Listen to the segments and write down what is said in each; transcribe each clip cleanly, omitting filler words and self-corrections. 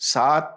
7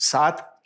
7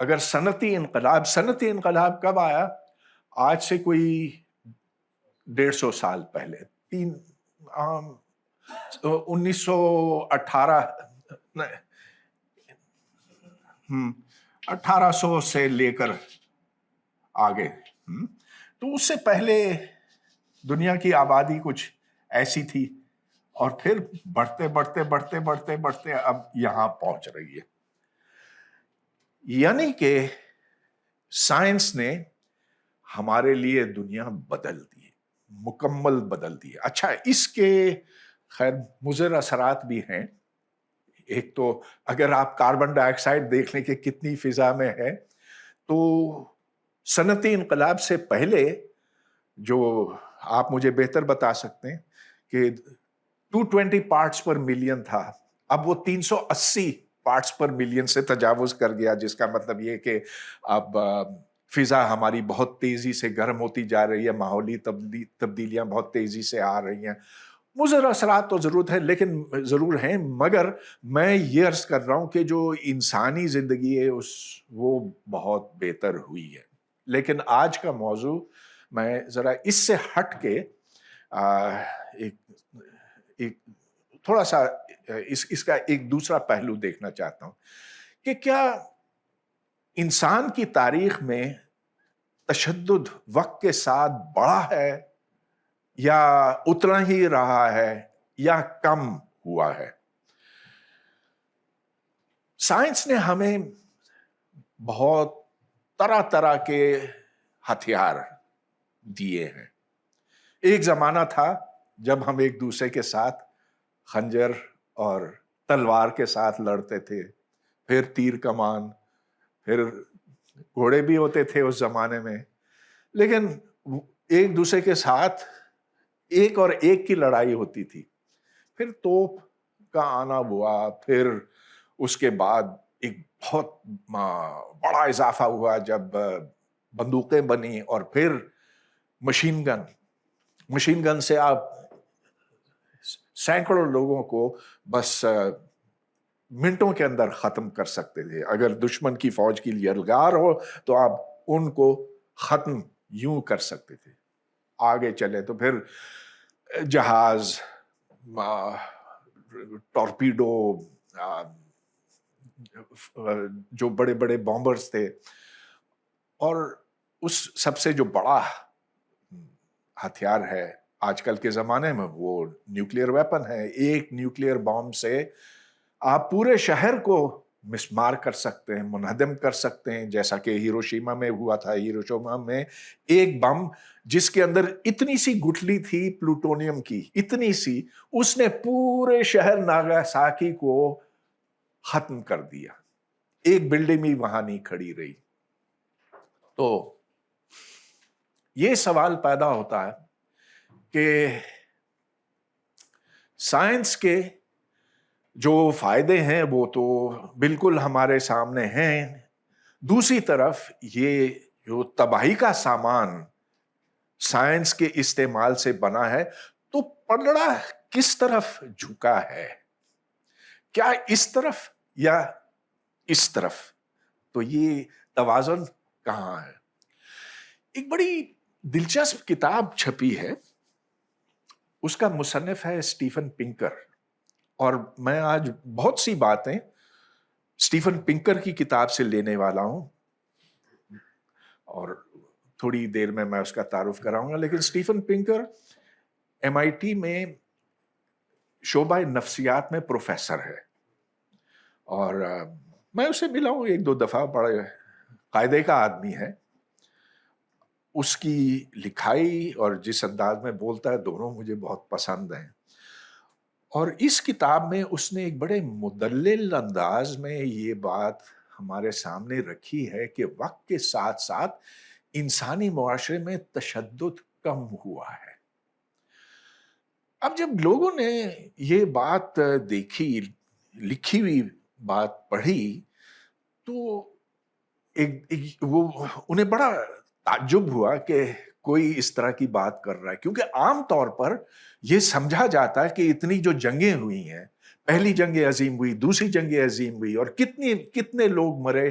اگر صنعتی انقلاب کب آیا؟ آج سے کوئی 150 سال پہلے، 1918 1800 سے لے کر آگے، تو اس سے پہلے دنیا کی آبادی کچھ ایسی تھی، اور پھر بڑھتے بڑھتے بڑھتے بڑھتے بڑھتے اب یہاں پہنچ رہی ہے. یعنی کہ سائنس نے ہمارے لیے دنیا بدل دی، مکمل بدل دی. اچھا، اس کے خیر مضر اثرات بھی ہیں. ایک تو اگر آپ کاربن ڈائی آکسائڈ دیکھ لیں کہ کتنی فضا میں ہے، تو صنعتی انقلاب سے پہلے جو آپ مجھے بہتر بتا سکتے ہیں کہ 220 پارٹس پر ملین تھا، اب وہ 380 پارٹس پر ملین سے تجاوز کر گیا، جس کا مطلب یہ کہ اب فضا ہماری بہت تیزی سے گرم ہوتی جا رہی ہے، ماحولی تبدیلیاں بہت تیزی سے آ رہی ہیں. مضر اثرات تو ضرور ہیں، مگر میں یہ عرض کر رہا ہوں کہ جو انسانی زندگی ہے وہ بہت بہتر ہوئی ہے. لیکن آج کا موضوع میں ذرا اس سے ہٹ کے ایک تھوڑا سا اس کا ایک دوسرا پہلو دیکھنا چاہتا ہوں کہ کیا انسان کی تاریخ میں تشدد وقت کے ساتھ بڑھا ہے، یا اتنا ہی رہا ہے، یا کم ہوا ہے. سائنس نے ہمیں بہت طرح طرح کے ہتھیار دیے ہیں. ایک زمانہ تھا جب ہم ایک دوسرے کے ساتھ خنجر اور تلوار کے ساتھ لڑتے تھے، پھر تیر کمان، پھر گھوڑے بھی ہوتے تھے اس زمانے میں. لیکن ایک دوسرے کے ساتھ ایک اور ایک کی لڑائی ہوتی تھی. پھر توپ کا آنا ہوا، پھر اس کے بعد ایک بہت بڑا اضافہ ہوا جب بندوقیں بنی، اور پھر مشین گن سے آپ سینکڑوں لوگوں کو بس منٹوں کے اندر ختم کر سکتے تھے. اگر دشمن کی فوج کی یلغار ہو تو آپ ان کو ختم یوں کر سکتے تھے. آگے چلے تو پھر جہاز، ٹورپیڈو، جو بڑے بڑے بامبرز تھے، اور اس سب سے جو بڑا ہتھیار ہے آج کل کے زمانے میں وہ نیوکلیئر ویپن ہے. ایک نیوکلیئر بام سے آپ پورے شہر کو مسمار کر سکتے ہیں، منہدم کر سکتے ہیں، جیسا کہ ہیروشیما میں ہوا تھا. ہیروشیما میں ایک بم جس کے اندر اتنی سی گٹھلی تھی پلوٹونیم کی، اتنی سی، اس نے پورے شہر ناگاساکی کو ختم کر دیا. ایک بلڈنگ بھی وہاں نہیں کھڑی رہی. تو یہ سوال پیدا ہوتا ہے کہ سائنس کے جو فائدے ہیں وہ تو بالکل ہمارے سامنے ہیں، دوسری طرف یہ جو تباہی کا سامان سائنس کے استعمال سے بنا ہے، تو پلڑا کس طرف جھکا ہے؟ کیا اس طرف یا اس طرف؟ تو یہ توازن کہاں ہے؟ ایک بڑی دلچسپ کتاب چھپی ہے، اس کا مصنف ہے اسٹیفن پنکر. اور میں آج بہت سی باتیں اسٹیفن پنکر کی کتاب سے لینے والا ہوں، اور تھوڑی دیر میں اس کا تعارف کراؤں گا. لیکن اسٹیفن پنکر MIT میں شعبہ نفسیات میں پروفیسر ہے، اور میں اسے ملا ہوں 1-2 دفعہ. بڑے قاعدے کا آدمی ہے. اس کی لکھائی اور جس انداز میں بولتا ہے، دونوں مجھے بہت پسند ہیں. اور اس کتاب میں اس نے ایک بڑے مدلل انداز میں یہ بات ہمارے سامنے رکھی ہے کہ وقت کے ساتھ ساتھ انسانی معاشرے میں تشدد کم ہوا ہے. اب جب لوگوں نے یہ بات دیکھی، لکھی ہوئی بات پڑھی، تو وہ انہیں بڑا تعجب ہوا کہ کوئی اس طرح کی بات کر رہا ہے. کیونکہ عام طور پر یہ سمجھا جاتا ہے کہ اتنی جو جنگیں ہوئی ہیں، پہلی جنگ عظیم ہوئی، دوسری جنگ عظیم ہوئی، اور کتنے لوگ مرے،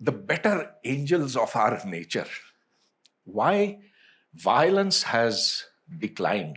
The better angels of our nature, why violence has declined।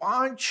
5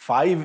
5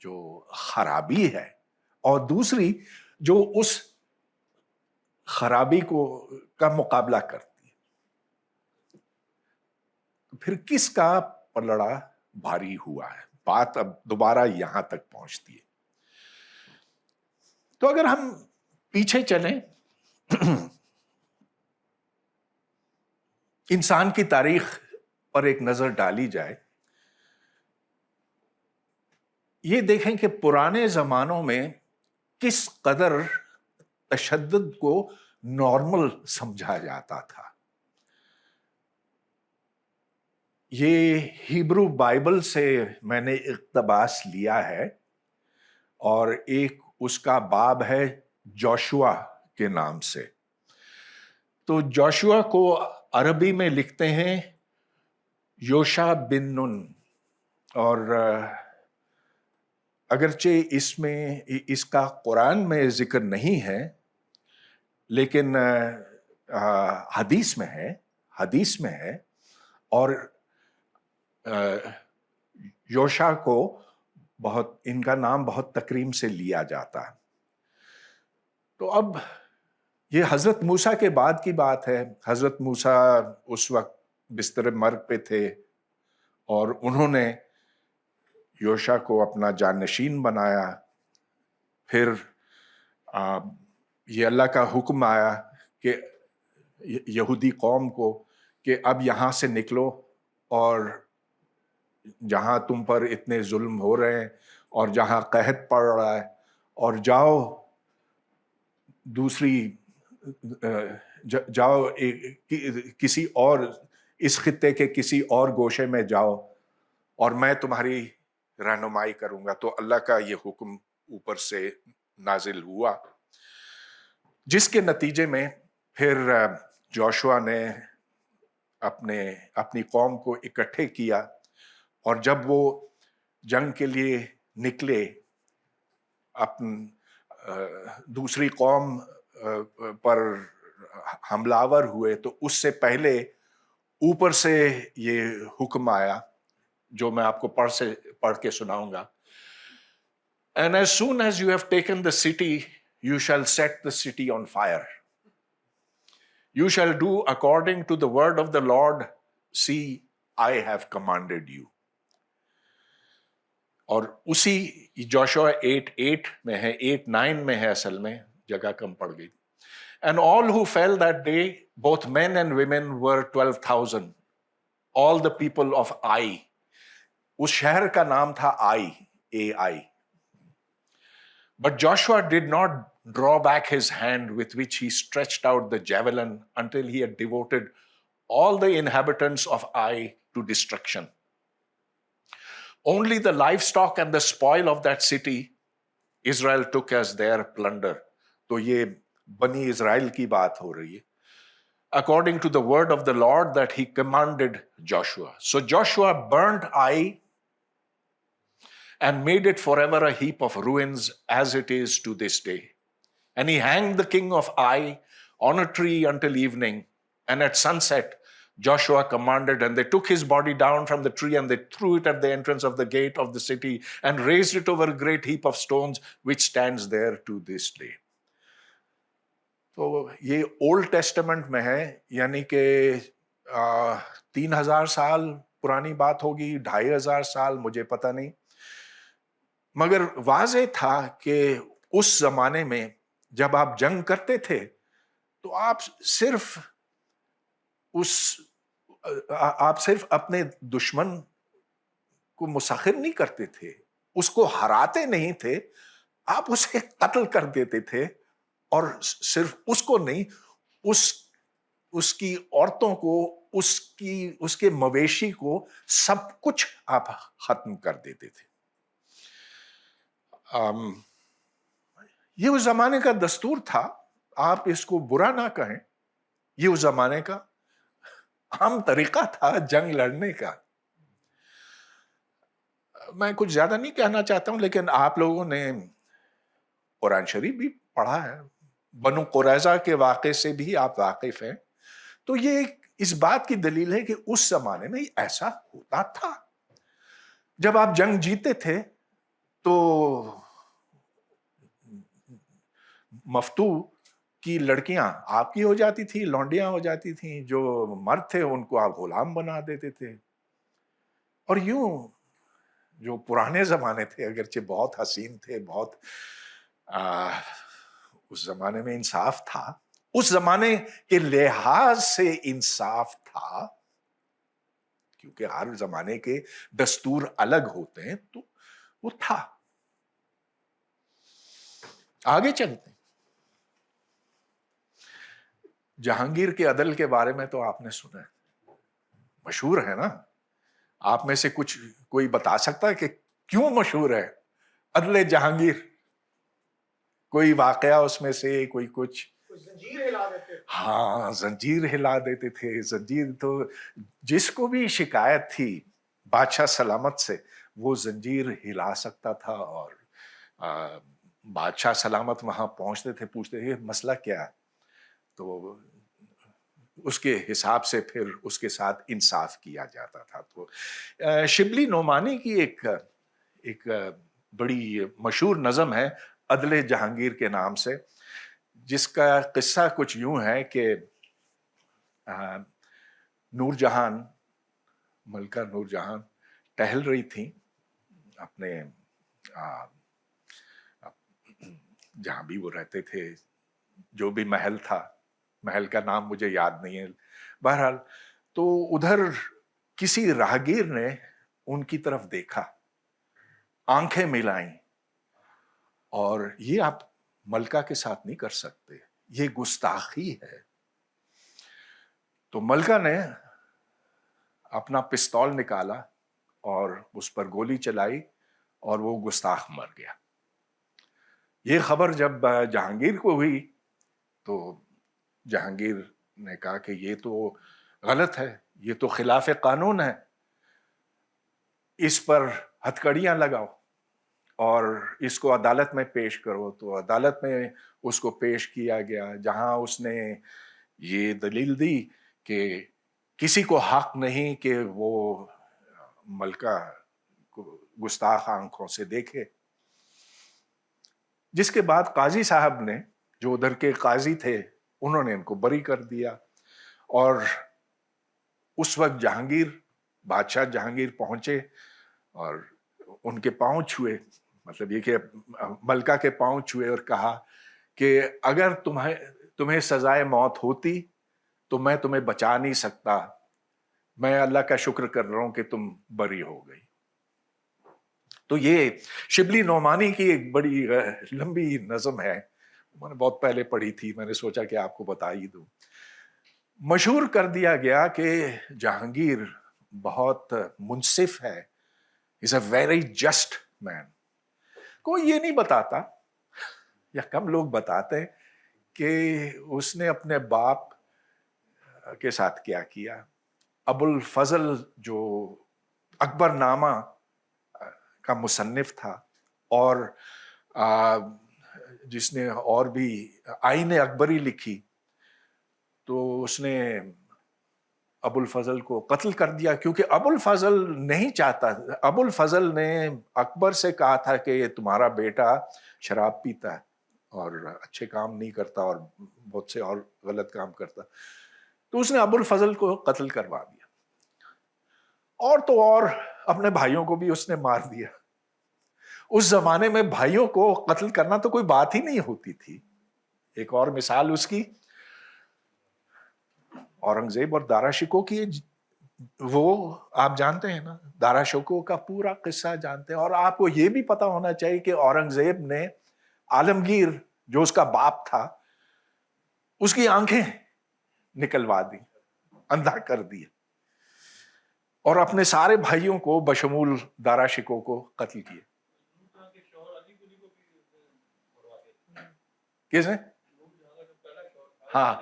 جو خرابی ہے اور دوسری جو اس خرابی کا مقابلہ کرتی ہے. پھر کس کا پلڑا بھاری ہوا ہے؟ بات اب دوبارہ یہاں تک پہنچتی ہے. تو اگر ہم پیچھے چلیں، انسان کی تاریخ پر ایک نظر ڈالی جائے، یہ دیکھیں کہ پرانے زمانوں میں کس قدر تشدد کو نارمل سمجھا جاتا تھا. یہ ہیبرو بائبل سے میں نے اقتباس لیا ہے، اور ایک اس کا باب ہے جوشوا کے نام سے. تو جوشوا کو عربی میں لکھتے ہیں یوشع بن نون، اور اگرچہ اس کا قرآن میں ذکر نہیں ہے، لیکن حدیث میں ہے. اور یوشع کو ان کا نام بہت تکریم سے لیا جاتا ہے. تو اب یہ حضرت موسیٰ کے بعد کی بات ہے. حضرت موسیٰ اس وقت بستر مرگ پہ تھے، اور انہوں نے یوشع کو اپنا جانشین بنایا. پھر یہ اللہ کا حکم آیا کہ یہودی قوم کو کہ اب یہاں سے نکلو، اور جہاں تم پر اتنے ظلم ہو رہے ہیں اور جہاں قحط پڑ رہا ہے، اور جاؤ کسی اور اس خطے کے کسی اور گوشے میں جاؤ، اور میں تمہاری رہنمائی کروں گا. تو اللہ کا یہ حکم اوپر سے نازل ہوا، جس کے نتیجے میں پھر جوشوا نے اپنی قوم کو اکٹھے کیا، اور جب وہ جنگ کے لیے نکلے، دوسری قوم پر حملہ ہوئے، تو اس سے پہلے اوپر سے یہ حکم آیا جو میں آپ کو پڑھ کے سناؤں گا. And as soon as you have taken the city, you shall set the city on fire. You shall do according to the word of the Lord. See, I have commanded you. اور اسی Joshua 8:8 میں ہے، 8:9 میں ہے، اصل میں جگہ کم پڑ گئی. And all who fell that day, both men and women, were 12,000. All the people of Ai. اس شہر کا نام تھا Ai. But Joshua did not draw back his hand with which he stretched out the javelin until he had devoted all the inhabitants of Ai to destruction. Only the livestock and the spoil of that city Israel took as their plunder. تو یہ بنی اسرائیل کی بات ہو رہی ہے. According to the word of the Lord that he commanded Joshua. So Joshua burned Ai and made it forever a heap of ruins, as it is to this day. And he hanged the king of Ai on a tree until evening. And at sunset, Joshua commanded, and they took his body down from the tree, and they threw it at the entrance of the gate of the city, and raised it over a great heap of stones, which stands there to this day. تو یہ old testament میں ہے، یعنی کہ 3000 سال پرانی بات ہوگی، 2500 سال، مجھے پتہ نہیں. مگر واضح تھا کہ اس زمانے میں جب آپ جنگ کرتے تھے تو آپ صرف اپنے دشمن کو مسخر نہیں کرتے تھے، اس کو ہراتے نہیں تھے، آپ اسے قتل کر دیتے تھے. اور صرف اس کو نہیں، اس کی عورتوں کو، اس کے مویشی کو، سب کچھ آپ ختم کر دیتے تھے. یہ اس زمانے کا دستور تھا، آپ اس کو برا نہ کہیں، یہ اس زمانے کا عام طریقہ تھا جنگ لڑنے کا. میں کچھ زیادہ نہیں کہنا چاہتا ہوں، لیکن آپ لوگوں نے قرآن شریف بھی پڑھا ہے، بنو قریظہ کے واقعے سے بھی آپ واقف ہیں. تو یہ اس بات کی دلیل ہے کہ اس زمانے میں ایسا ہوتا تھا. جب آپ جنگ جیتے تھے تو مفتو کی لڑکیاں آپ کی ہو جاتی تھی، لونڈیاں ہو جاتی تھیں، جو مرد تھے ان کو آپ غلام بنا دیتے تھے. اور یوں جو پرانے زمانے تھے اگرچہ بہت حسین تھے، بہت اس زمانے میں انصاف تھا، اس زمانے کے لحاظ سے انصاف تھا، کیونکہ ہر زمانے کے دستور الگ ہوتے ہیں، تو وہ تھا. آگے چلتے ہیں. جہانگیر کے عدل کے بارے میں تو آپ نے سنا ہے، مشہور ہے نا. آپ میں سے کوئی بتا سکتا ہے کہ کیوں مشہور ہے عدل جہانگیر؟ کوئی واقعہ اس میں سے، کوئی کچھ؟ زنجیر ہلا دیتے. ہاں، زنجیر ہلا دیتے تھے. زنجیر تو جس کو بھی شکایت تھی بادشاہ سلامت سے، وہ زنجیر ہلا سکتا تھا. اور بادشاہ سلامت وہاں پہنچتے تھے، پوچھتے تھے مسئلہ کیا ہے، تو اس کے حساب سے پھر اس کے ساتھ انصاف کیا جاتا تھا. تو شبلی نعمانی کی ایک بڑی مشہور نظم ہے عدل جہانگیر کے نام سے، جس کا قصہ کچھ یوں ہے کہ نور جہان، ملکہ نور جہان ٹہل رہی تھیں اپنے جہاں بھی وہ رہتے تھے، جو بھی محل تھا، محل کا نام مجھے یاد نہیں ہے، بہرحال تو ادھر کسی راہگیر نے ان کی طرف دیکھا، آنکھیں ملائیں، اور یہ آپ ملکہ کے ساتھ نہیں کر سکتے، یہ گستاخی ہے. تو ملکہ نے اپنا پستول نکالا اور اس پر گولی چلائی اور وہ گستاخ مر گیا. یہ خبر جب جہانگیر کو ہوئی تو جہانگیر نے کہا کہ یہ تو غلط ہے، یہ تو خلاف قانون ہے، اس پر ہتھکڑیاں لگاؤ اور اس کو عدالت میں پیش کرو. تو عدالت میں اس کو پیش کیا گیا، جہاں اس نے یہ دلیل دی کہ کسی کو حق نہیں کہ وہ ملکہ کو گستاخ آنکھوں سے دیکھے. جس کے بعد قاضی صاحب نے، جو ادھر کے قاضی تھے، انہوں نے ان کو بری کر دیا. اور اس وقت بادشاہ جہانگیر پہنچے اور ان کے پاؤں چھوئے، مطلب یہ کہ ملکہ کے پاؤں چھوئے اور کہا کہ اگر تمہیں سزائے موت ہوتی تو میں تمہیں بچا نہیں سکتا، میں اللہ کا شکر کر رہا ہوں کہ تم بری ہو گئی. تو یہ شبلی نعمانی کی ایک بڑی لمبی نظم ہے، میں نے بہت پہلے پڑھی تھی، میں نے سوچا کہ آپ کو بتا ہی دوں. مشہور کر دیا گیا کہ جہانگیر بہت منصف ہے، از اے ویری جسٹ مین. کوئی یہ نہیں بتاتا، یا کم لوگ بتاتے کہ اس نے اپنے باپ کے ساتھ کیا کیا. ابو الفضل جو اکبر نامہ کا مصنف تھا، اور جس نے اور بھی آئین اکبری لکھی، تو اس نے ابو الفضل کو قتل کر دیا، کیونکہ ابو الفضل نہیں چاہتا. ابو الفضل نے اکبر سے کہا تھا کہ یہ تمہارا بیٹا شراب پیتا ہے اور اچھے کام نہیں کرتا اور بہت سے اور غلط کام کرتا، تو اس نے ابو الفضل کو قتل کروا دیا. اور تو اور اپنے بھائیوں کو بھی اس نے مار دیا. اس زمانے میں بھائیوں کو قتل کرنا تو کوئی بات ہی نہیں ہوتی تھی. ایک اور مثال اس کی اورنگزیب اور دارا شکوہ کی، وہ آپ جانتے ہیں نا، دارا شکوہ کا پورا قصہ جانتے ہیں. اور آپ کو یہ بھی پتا ہونا چاہیے کہ اورنگزیب نے عالمگیر جو اس کا باپ تھا، اس کی آنکھیں نکلوا دی، اندھا کر دیا، اور اپنے سارے بھائیوں کو بشمول دارا شکوہ کو قتل کیا. کس نے؟ ہاں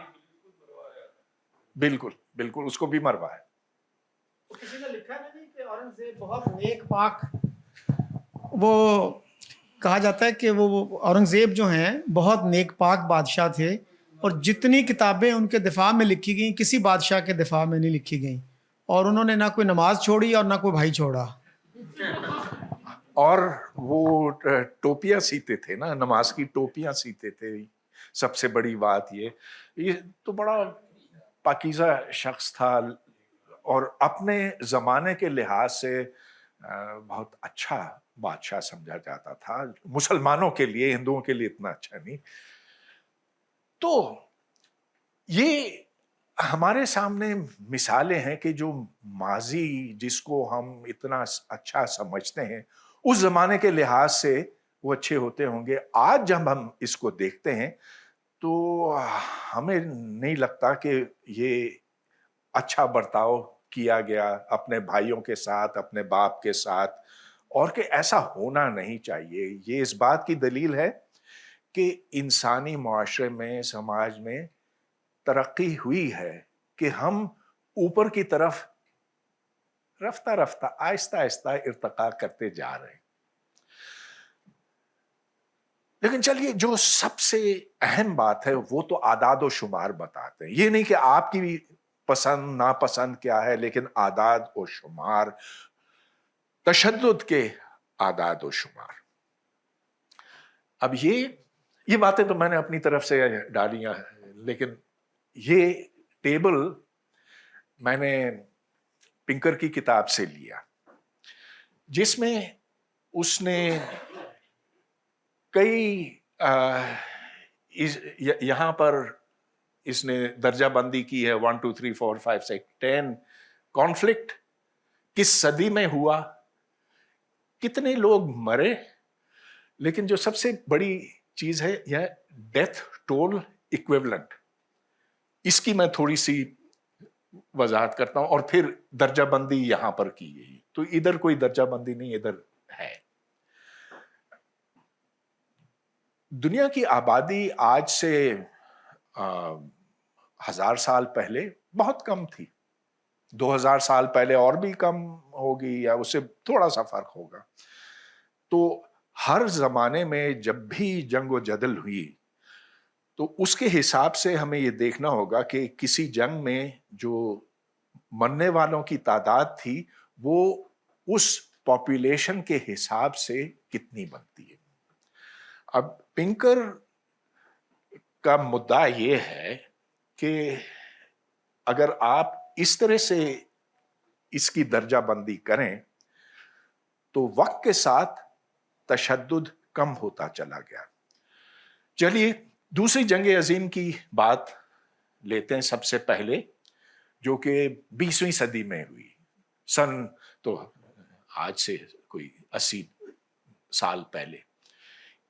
بالکل بالکل، اس کو بھی مروایا. کسی نے لکھا ہے کہ اورنگزیب بہت نیک پاک، وہ کہا جاتا ہے کہ وہ اورنگزیب جو ہیں بہت نیک پاک بادشاہ تھے، اور جتنی کتابیں ان کے دفاع میں لکھی گئیں کسی بادشاہ کے دفاع میں نہیں لکھی گئیں، اور انہوں نے نہ کوئی نماز چھوڑی اور نہ کوئی بھائی چھوڑا. اور وہ ٹوپیاں سیتے تھے نا, نماز کی ٹوپیاں سیتے تھے. سب سے بڑی بات یہ تو بڑا پاکیزہ شخص تھا اور اپنے زمانے کے لحاظ سے بہت اچھا بادشاہ سمجھا جاتا تھا. مسلمانوں کے لیے, ہندوؤں کے لیے اتنا اچھا نہیں. تو یہ ہمارے سامنے مثالیں ہیں کہ جو ماضی جس کو ہم اتنا اچھا سمجھتے ہیں اس زمانے کے لحاظ سے وہ اچھے ہوتے ہوں گے. آج جب ہم اس کو دیکھتے ہیں تو ہمیں نہیں لگتا کہ یہ اچھا برتاؤ کیا گیا اپنے بھائیوں کے ساتھ, اپنے باپ کے ساتھ, اور کہ ایسا ہونا نہیں چاہیے. یہ اس بات کی دلیل ہے کہ انسانی معاشرے میں, سماج میں ترقی ہوئی ہے کہ ہم اوپر کی طرف رفتہ رفتہ آہستہ آہستہ ارتقا کرتے جا رہے ہیں. لیکن چلیے, جو سب سے اہم بات ہے وہ تو اعداد و شمار بتاتے ہیں. یہ نہیں کہ آپ کی پسند ناپسند کیا ہے, لیکن اعداد و شمار, تشدد کے اعداد و شمار. اب یہ باتیں تو میں نے اپنی طرف سے ڈالی ہیں, لیکن یہ ٹیبل میں نے پنکر کی کتاب سے لیا, جس میں اس نے کئی یہاں پر اس نے درجہ بندی کی ہے 1 2 3 4 5 6 10 کانفلکٹ کس صدی میں ہوا, کتنے لوگ مرے, لیکن جو سب سے بڑی چیز ہے یہ ڈیتھ ٹول ایکویولنٹ. اس کی میں تھوڑی سی وضاحت کرتا ہوں اور پھر درجہ بندی یہاں پر کی گئی. تو ادھر کوئی درجہ بندی نہیں, ادھر ہے. دنیا کی آبادی آج سے 1000 سال پہلے بہت کم تھی. 2000 سال پہلے اور بھی کم ہوگی یا اس سے تھوڑا سا فرق ہوگا. تو ہر زمانے میں جب بھی جنگ و جدل ہوئی تو اس کے حساب سے ہمیں یہ دیکھنا ہوگا کہ کسی جنگ میں جو مرنے والوں کی تعداد تھی وہ اس پاپولیشن کے حساب سے کتنی بنتی ہے. اب پنکر کا مدعا یہ ہے کہ اگر آپ اس طرح سے اس کی درجہ بندی کریں تو وقت کے ساتھ تشدد کم ہوتا چلا گیا. چلیے دوسری جنگ عظیم کی بات لیتے ہیں سب سے پہلے, جو کہ 20ویں صدی میں ہوئی. سن تو آج سے کوئی 80 سال پہلے.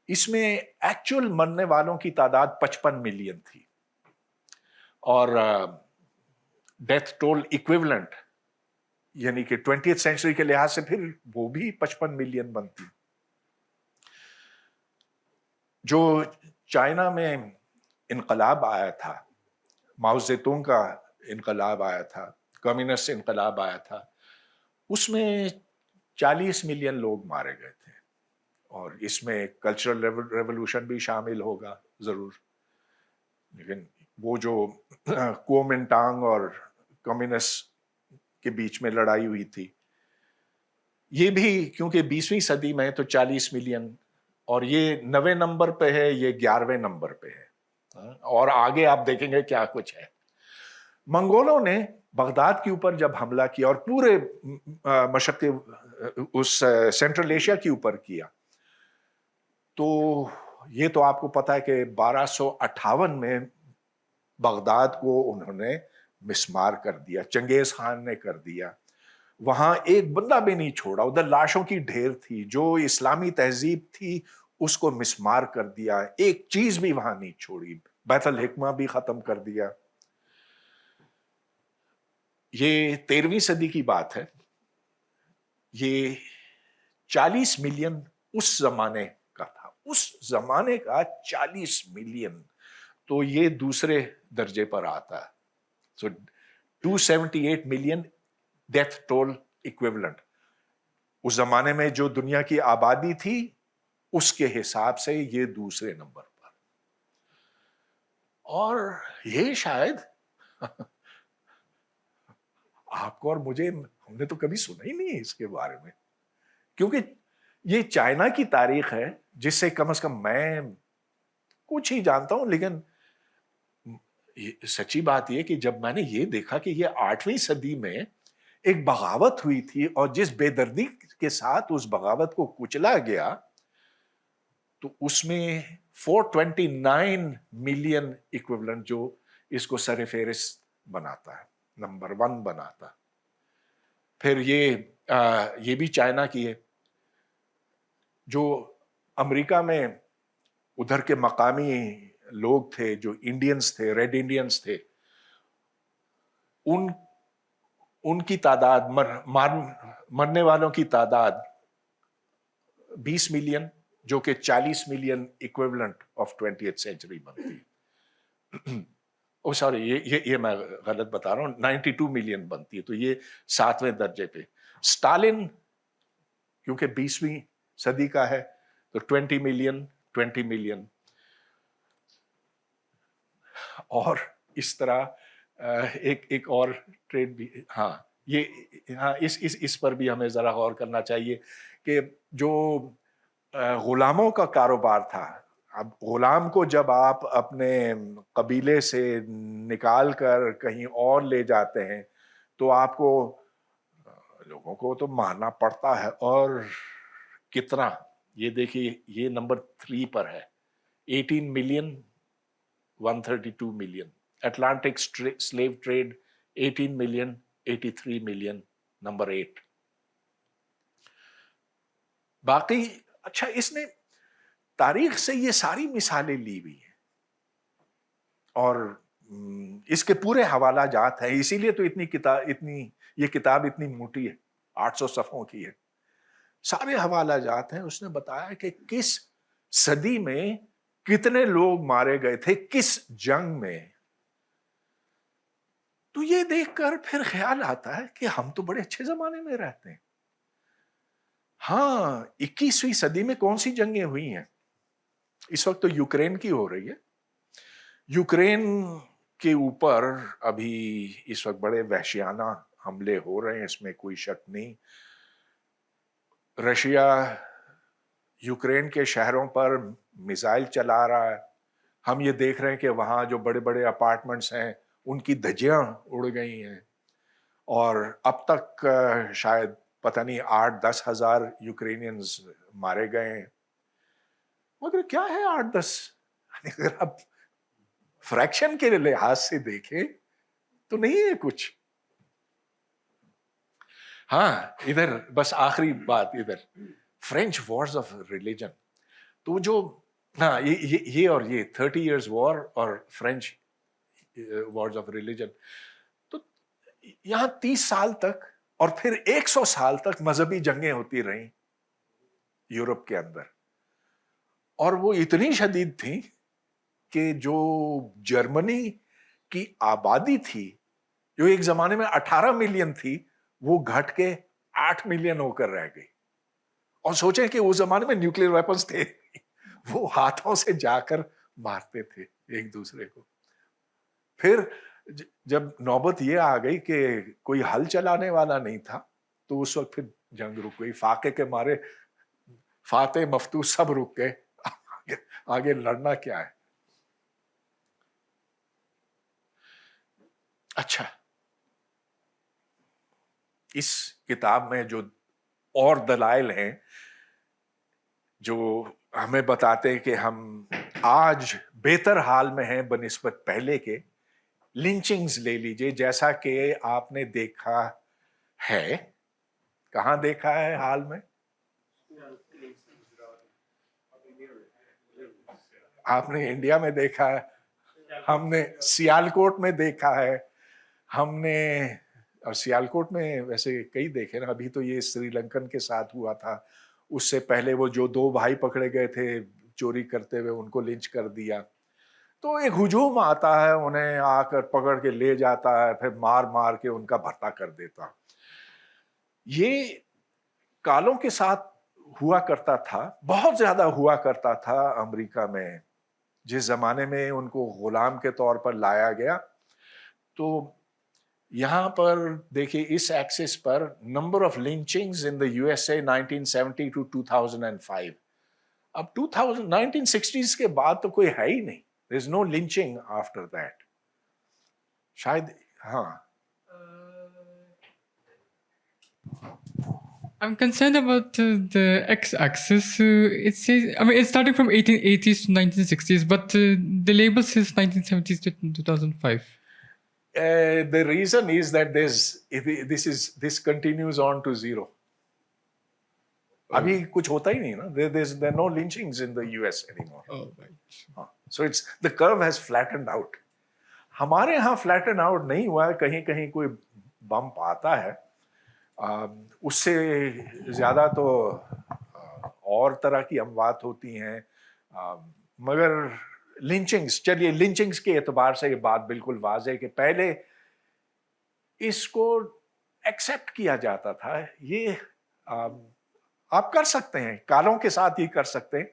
اس میں ایکچوئل مرنے والوں کی تعداد 55 ملین تھی اور ڈیتھ ٹول ایکویولنٹ یعنی کہ 20th سینچری کے لحاظ سے پھر وہ بھی 55 ملین بنتی. جو چائنا میں انقلاب آیا تھا, ماؤ زیتونگ کا انقلاب آیا تھا, کمیونسٹ انقلاب آیا تھا, اس میں 40 ملین لوگ مارے گئے تھے. اور اس میں کلچرل ریولوشن بھی شامل ہوگا ضرور. لیکن وہ جو کومنٹانگ اور کمیونسٹ کے بیچ میں لڑائی ہوئی تھی, یہ بھی کیونکہ 20ویں صدی میں تو 40 ملین, اور یہ 90 نمبر پہ ہے, یہ 11ویں نمبر پہ ہے, اور آگے آپ دیکھیں گے کیا کچھ ہے. منگولوں نے بغداد کے اوپر جب حملہ کیا اور پورے مشرقی اس سینٹرل ایشیا کے اوپر کیا, تو یہ تو آپ کو پتا ہے کہ 1258 میں بغداد کو انہوں نے مسمار کر دیا, چنگیز خان نے کر دیا. وہاں ایک بندہ بھی نہیں چھوڑا, ادھر لاشوں کی ڈھیر تھی. جو اسلامی تہذیب تھی اس کو مسمار کر دیا, ایک چیز بھی وہاں نہیں چھوڑی. بیت الحکمہ بھی ختم کر دیا. یہ 13ویں صدی کی بات ہے. یہ 40 ملین اس زمانے کا تھا, اس زمانے کا 40 ملین, تو یہ دوسرے درجے پر آتا ہے. سو 278 ملین ڈیتھ ٹول ایکویولنٹ. اس زمانے میں جو دنیا کی آبادی تھی اس کے حساب سے یہ دوسرے نمبر پر. اور یہ شاید آپ کو اور مجھے, ہم نے تو کبھی سنا ہی نہیں ہے اس کے بارے میں, کیونکہ یہ چائنا کی تاریخ ہے جس سے کم از کم میں کچھ ہی جانتا ہوں، لیکن سچی بات یہ کہ جب میں نے یہ دیکھا کہ یہ 8ویں صدی میں ایک بغاوت ہوئی تھی اور جس بے دردی کے ساتھ اس بغاوت کو کچلا گیا، تو اس میں 429 ملین ایکویولنٹ جو اس کو سر فہرست بناتا ہے، نمبر 1 بناتا. پھر یہ بھی چائنا کی ہے. جو امریکہ میں ادھر کے مقامی لوگ تھے، جو انڈینز تھے، ریڈ انڈینز تھے، ان کی تعداد، مرنے والوں کی تعداد 20 ملین، جو کہ 40 million equivalent of 20th century بنتی ہے. او سوری، یہ میں غلط بتا رہا ہوں، 92 ملین بنتی ہے. تو یہ 7ویں درجے پہ. اسٹالن کیونکہ 20ویں صدی کا ہے تو 20 ملین. اور اس طرح ایک اور ٹریڈ بھی، ہاں اس پر بھی ہمیں ذرا غور کرنا چاہیے کہ جو غلاموں کا کاروبار تھا، اب غلام کو جب آپ اپنے قبیلے سے نکال کر کہیں اور لے جاتے ہیں تو آپ کو لوگوں کو تو مارنا پڑتا ہے. اور کتنا، یہ دیکھیے، یہ نمبر 3 پر ہے، 18 million 132 million. Atlantic slave trade 18 million 83 million, number 8. باقی اچھا، اس نے تاریخ سے یہ ساری مثالیں لی ہوئی ہیں اور اس کے پورے حوالہ جات ہیں. اسی لیے تو یہ کتاب اتنی موٹی ہے، 800 صفحوں کی ہے. سارے حوالہ جات ہیں. اس نے بتایا کہ کس صدی میں کتنے لوگ مارے گئے تھے، کس جنگ میں. تو یہ دیکھ کر پھر خیال آتا ہے کہ ہم تو بڑے اچھے زمانے میں رہتے ہیں. ہاں، 21ویں صدی میں کون سی جنگیں ہوئی ہیں؟ اس وقت تو یوکرین کی ہو رہی ہے. یوکرین کے اوپر ابھی اس وقت بڑے وحشیانہ حملے ہو رہے ہیں، اس میں کوئی شک نہیں. رشیا یوکرین کے شہروں پر میزائل چلا رہا ہے. ہم یہ دیکھ رہے ہیں کہ وہاں جو بڑے بڑے اپارٹمنٹس ہیں ان کی دھجیاں اڑ گئی ہیں، اور اب تک شاید پتہ نہیں 8-10 ہزار یوکرینینز مارے گئے ہیں. مگر کیا ہے 8-10؟ اگر آپ فریکشن کے لحاظ سے دیکھیں تو نہیں ہے کچھ. ہاں، ادھر بس آخری بات، ادھر فرینچ وارز آف ریلیجن. تو جو ہاں یہ اور یہ 30 ایئرز وار اور فرینچ وارز آف ریلیجن، تو یہاں 30 سال تک اور پھر 100 سال تک مذہبی جنگیں ہوتی رہیں یورپ کے اندر. اور وہ اتنی شدید تھیں کہ جو جرمنی کی آبادی تھی، جو ایک زمانے میں 18 ملین تھی، وہ گھٹ کے 8 ملین ہو کر رہ گئی. اور سوچیں کہ اس زمانے میں نیوکلیر ویپنز تھے، وہ ہاتھوں سے جا کر مارتے تھے ایک دوسرے کو. پھر جب نوبت یہ آ گئی کہ کوئی حل چلانے والا نہیں تھا تو اس وقت پھر جنگ رک گئی. فاقے کے مارے فاتح مفتوح سب رک گئے. آگے لڑنا کیا ہے. اچھا، اس کتاب میں جو اور دلائل ہیں جو ہمیں بتاتے ہیں کہ ہم آج بہتر حال میں ہیں بنسبت پہلے کے. لنچنگز لے لیجئے، جیسا کہ آپ نے دیکھا ہے. کہاں دیکھا ہے حال میں؟ آپ نے انڈیا میں دیکھا ہے، ہم نے سیالکوٹ میں دیکھا ہے، ہم نے، اور سیالکوٹ میں ویسے کئی دیکھے نا. ابھی تو یہ سری لنکن کے ساتھ ہوا تھا، اس سے پہلے وہ جو 2 بھائی پکڑے گئے تھے چوری کرتے ہوئے، ان کو لنچ کر دیا. تو ایک ہجوم آتا ہے، انہیں آ کر پکڑ کے لے جاتا ہے، پھر مار مار کے ان کا بھرتا کر دیتا. یہ کالوں کے ساتھ ہوا کرتا تھا، بہت زیادہ ہوا کرتا تھا امریکہ میں. جس زمانے میں ان کو غلام کے طور پر لایا گیا تو یہاں پر دیکھیے اس ایکسس پر number of lynchings in the U S A 1970 to 2005. اب 1960s کے بعد تو کوئی ہے ہی نہیں. there is no lynching after that. شاید ہاں. I'm concerned about the x-axis. It says, I mean, it's starting from 1880s to 1960s, but the label says 1970s to 2005. The reason is that this continues on to zero. ابھی کچھ ہوتا ہی نہیں نا. there are no lynchings in the US anymore. Oh, right. So the curve has flattened out. ہمارے ہاں flatten out نہیں ہوا ہے, کہیں کہیں کوئی بمپ آتا ہے. اس سے زیادہ تو اور طرح کی اموات ہوتی ہیں. مگر لنچنگز, چلیے لنچنگز کے اعتبار سے یہ بات بالکل واضح ہے کہ پہلے اس کو ایکسیپٹ کیا جاتا تھا. یہ آپ کر سکتے ہیں, کالوں کے ساتھ ہی کر سکتے ہیں.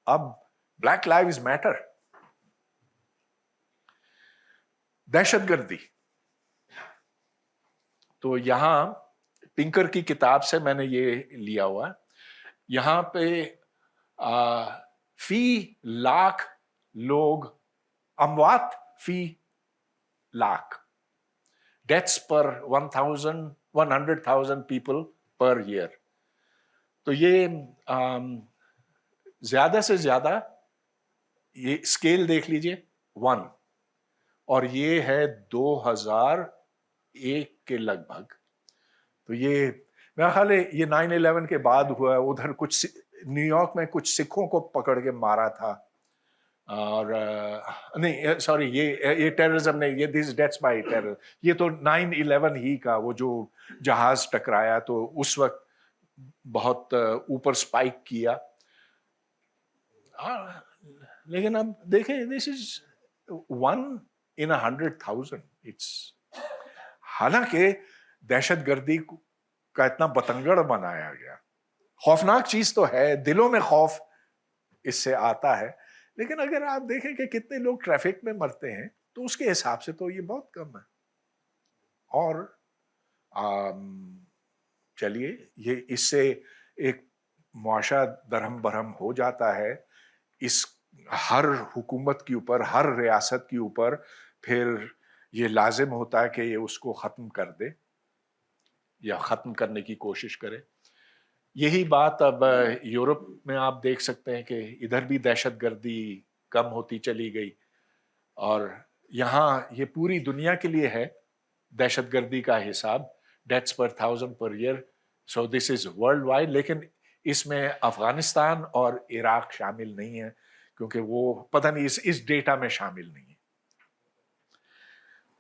اب بلیک لائیوز میٹر. دہشت گردی تو یہاں پنکر کی کتاب سے میں نے یہ لیا ہوا. یہاں پہ فی لاکھ لوگ اموات, فی لاکھ ڈیتھس پر 100,000 پیپل پر ایئر. تو یہ زیادہ سے زیادہ, یہ اسکیل دیکھ لیجئے 1, اور یہ ہے 2001 کے لگ بھگ. تو یہ میرا خیال ہے یہ 9/11 کے بعد ہوا ہے. ادھر کچھ نیو یارک میں کچھ سکھوں کو پکڑ کے مارا تھا, اور نہیں سوری, یہ ٹیررزم نہیں, یہ دس ڈیتھس بائی ٹیرر. یہ تو 9/11 ہی کا وہ جو جہاز ٹکرایا تو اس وقت بہت اوپر سپائک کیا. لیکن اب دیکھیں, دس از 1 in 100,000. حالانکہ دہشت گردی کا اتنا بتنگڑ بنایا گیا. خوفناک چیز تو ہے, دلوں میں خوف اس سے آتا ہے, لیکن اگر آپ دیکھیں کہ کتنے لوگ ٹریفک میں مرتے ہیں تو اس کے حساب سے تو یہ بہت کم ہے. اور چلیے یہ اس سے ایک معاشرہ درہم برہم ہو جاتا ہے. اس ہر حکومت کے اوپر, ہر ریاست کے اوپر پھر یہ لازم ہوتا ہے کہ یہ اس کو ختم کر دے یا ختم کرنے کی کوشش کرے. یہی بات اب یورپ میں آپ دیکھ سکتے ہیں کہ ادھر بھی دہشت گردی کم ہوتی چلی گئی, اور یہاں یہ پوری دنیا کے لیے ہے دہشت گردی کا حساب, ڈیتھس پر 1000 پر year. So this is worldwide. لیکن اس میں افغانستان اور عراق شامل نہیں ہے, کیونکہ وہ پتہ نہیں اس ڈیٹا میں شامل نہیں ہے.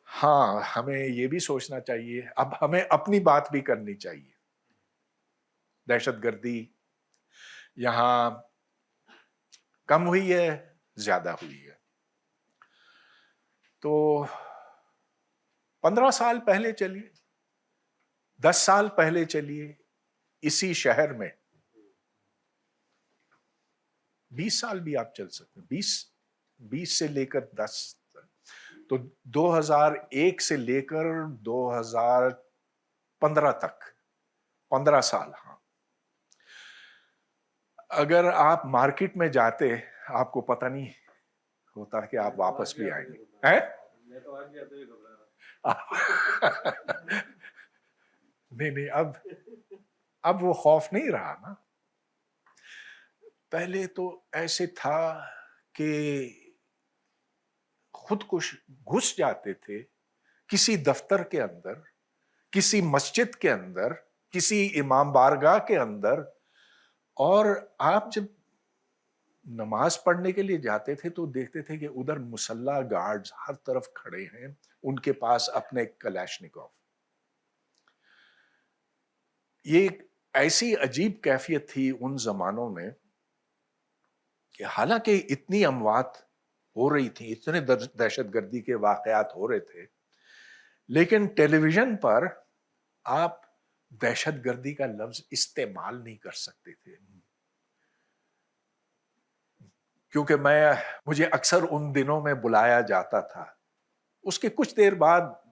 ہاں, ہمیں یہ بھی سوچنا چاہیے, اب ہمیں اپنی بات بھی کرنی چاہیے. دہشت گردی یہاں کم ہوئی ہے, زیادہ ہوئی ہے. تو 15 سال پہلے چلیے, 10 سال پہلے چلیے, اسی شہر میں 20 سال بھی آپ چل سکتے ہیں, 20 سے لے کر 10, تو 2001 سے لے کر 2015 تک 15 سال. ہاں, اگر آپ مارکیٹ میں جاتے آپ کو پتہ نہیں ہوتا کہ آپ واپس بھی آئیں گے. نہیں, اب وہ خوف نہیں رہا نا. پہلے تو ایسے تھا کہ خود کش گھس جاتے تھے کسی دفتر کے اندر, کسی مسجد کے اندر, کسی امام بارگاہ کے اندر, اور آپ جب نماز پڑھنے کے لیے جاتے تھے تو دیکھتے تھے کہ ادھر مسلح گارڈز ہر طرف کھڑے ہیں, ان کے پاس اپنے کلاشنکوف. یہ ایک ایسی عجیب کیفیت تھی ان زمانوں میں کہ حالانکہ اتنی اموات ہو رہی تھی, اتنے دہشت گردی کے واقعات ہو رہے تھے, لیکن ٹیلی ویژن پر آپ دہشت گردی کا لفظ استعمال نہیں کر سکتے تھے. کیونکہ مجھے اکثر ان دنوں میں بلایا جاتا تھا. اس کے کچھ دیر بعد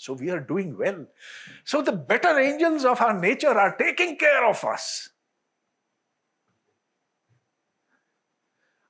So we are doing well. So the better angels of our nature are taking care of us.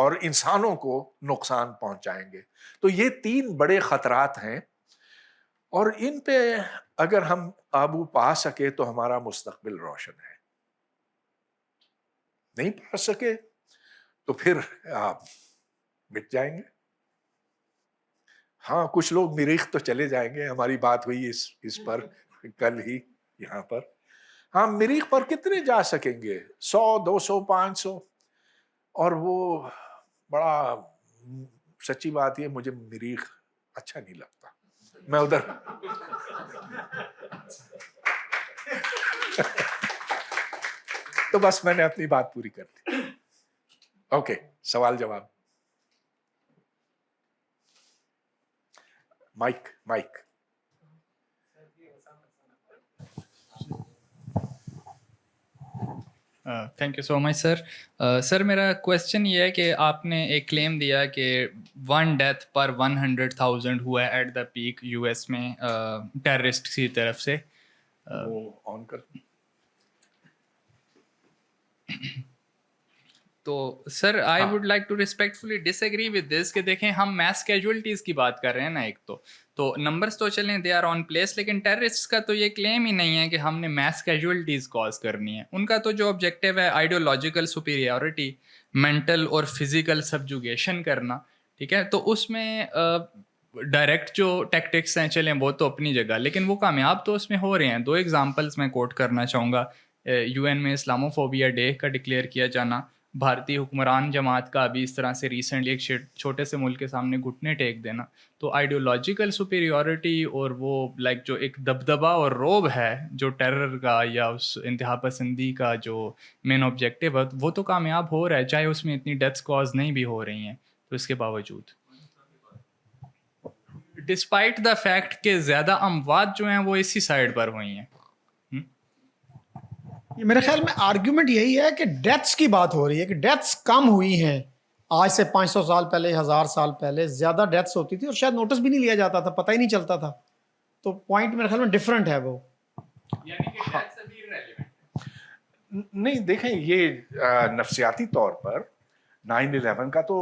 اور انسانوں کو نقصان پہنچائیں گے. تو یہ 3 بڑے خطرات ہیں اور ان پہ اگر ہم قابو پا سکے تو ہمارا مستقبل روشن ہے. نہیں پا سکے تو پھر آپ مٹ جائیں گے. ہاں کچھ لوگ مریخ تو چلے جائیں گے. ہماری بات ہوئی اس پر کل ہی یہاں پر. ہاں مریخ پر کتنے جا سکیں گے؟ 100 200 500. اور وہ بڑا سچی بات یہ مجھے مریخ اچھا نہیں لگتا. میں ادھر تو بس میں نے اپنی بات پوری کر دی. اوکے سوال جواب. مائک. تھینک یو سو مچ سر. سر میرا کویشچن یہ ہے کہ آپ نے ایک کلیم دیا کہ 1 ڈیتھ پر 100,000 ہوا ہے at the peak U S میں ٹیررسٹ کی طرف سے. وہ آن کر. تو sir I would like to respectfully disagree with this کہ دیکھیں ہم میس کیجولٹیز کی بات کر رہے ہیں نا. ایک تو نمبرز تو چلیں دے آر آن پلیس, لیکن ٹیررسٹ کا تو یہ کلیم ہی نہیں ہے کہ ہم نے میس کیجولٹیز کاز کرنی ہے. ان کا تو جو آبجیکٹیو ہے آئیڈیولوجیکل سپیریورٹی, مینٹل اور فزیکل سبجوگیشن کرنا, ٹھیک ہے. تو اس میں ڈائریکٹ جو ٹیکٹکس ہیں چلیں وہ تو اپنی جگہ, لیکن وہ کامیاب تو اس میں ہو رہے ہیں. 2 ایگزامپلس میں کوٹ کرنا چاہوں گا. یو این میں اسلاموفوبیا ڈے کا ڈکلیئر کیا جانا, بھارتی حکمران جماعت کا ابھی اس طرح سے ریسنٹلی ایک چھوٹے سے ملک کے سامنے گھٹنے ٹیک دینا. تو آئیڈیولوجیکل سپیریورٹی اور وہ لائک جو ایک دبدبا اور روب ہے جو ٹیرر کا یا اس انتہا پسندی کا جو مین آبجیکٹیو ہے, وہ تو کامیاب ہو رہا ہے, چاہے اس میں اتنی ڈیتھس کاز نہیں بھی ہو رہی ہیں. تو اس کے باوجود ڈسپائٹ دا فیکٹ کہ زیادہ اموات جو ہیں وہ اسی سائڈ پر ہوئی ہیں. میرے خیال میں آرگیومنٹ یہی ہے کہ ڈیتھس کی بات ہو رہی ہے کہ ڈیتھس کم ہوئی ہیں. آج سے 500 سال پہلے, 1000 سال پہلے زیادہ ڈیتھس ہوتی تھی اور شاید نوٹس بھی نہیں لیا جاتا تھا, پتہ ہی نہیں چلتا تھا. تو پوائنٹ میرے خیال میں ڈفرنٹ ہے وہ. نہیں دیکھیں یہ نفسیاتی طور پر 9/11 کا تو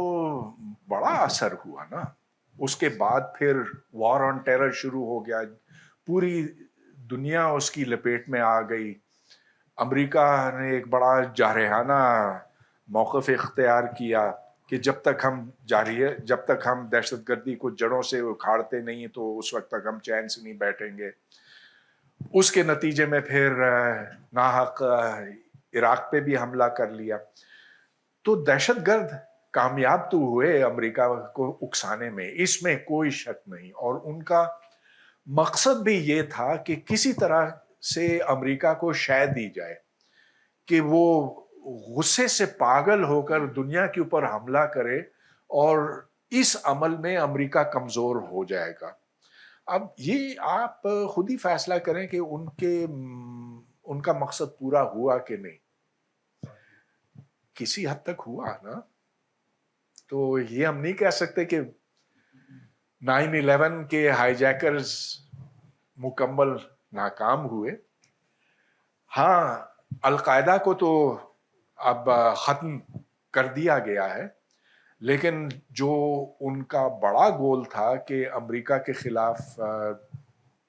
بڑا اثر ہوا نا. اس کے بعد پھر وار آن ٹیرر شروع ہو گیا, پوری دنیا اس کی لپیٹ میں آ گئی. امریکہ نے ایک بڑا جارحانہ موقف اختیار کیا کہ جب تک ہم دہشت گردی کو جڑوں سے اکھاڑتے نہیں تو اس وقت تک ہم چین سے نہیں بیٹھیں گے. اس کے نتیجے میں پھر ناحق عراق پہ بھی حملہ کر لیا. تو دہشت گرد کامیاب تو ہوئے امریکہ کو اکسانے میں, اس میں کوئی شک نہیں. اور ان کا مقصد بھی یہ تھا کہ کسی طرح سے امریکہ کو شے دی جائے کہ وہ غصے سے پاگل ہو کر دنیا کے اوپر حملہ کرے, اور اس عمل میں امریکہ کمزور ہو جائے گا. اب یہ آپ خود ہی فیصلہ کریں کہ ان کا مقصد پورا ہوا کہ نہیں. کسی حد تک ہوا نا. تو یہ ہم نہیں کہہ سکتے کہ 9/11 کے ہائی جیکرز مکمل ناکام ہوئے. ہاں القاعدہ کو تو اب ختم کر دیا گیا ہے, لیکن جو ان کا بڑا گول تھا کہ امریکہ کے خلاف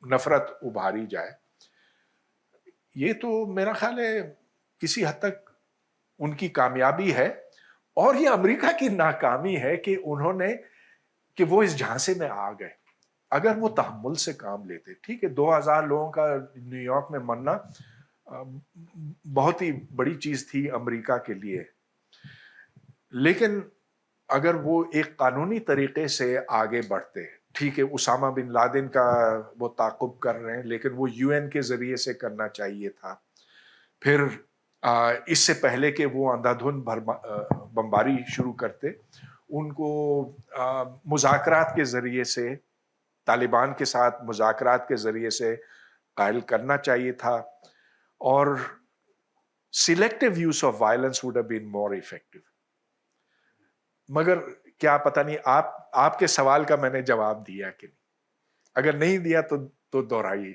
نفرت ابھاری جائے, یہ تو میرا خیال ہے کسی حد تک ان کی کامیابی ہے. اور یہ امریکہ کی ناکامی ہے کہ انہوں نے کہ وہ اس جھانسے میں آ گئے. اگر وہ تحمل سے کام لیتے, ٹھیک ہے 2000 لوگوں کا نیو یارک میں مرنا بہت ہی بڑی چیز تھی امریکہ کے لیے, لیکن اگر وہ ایک قانونی طریقے سے آگے بڑھتے, ٹھیک ہے اسامہ بن لادن کا وہ تعاقب کر رہے ہیں لیکن وہ یو این کے ذریعے سے کرنا چاہیے تھا. پھر اس سے پہلے کہ وہ اندھا دھند بمباری شروع کرتے, ان کو مذاکرات کے ذریعے سے, طالبان کے ساتھ مذاکرات کے ذریعے سے قائل کرنا چاہیے تھا. اور selective use of violence would have been more effective. مگر کیا پتہ نہیں آپ کے سوال کا میں نے جواب دیا کہ نہیں. اگر نہیں دیا تو دہرائیے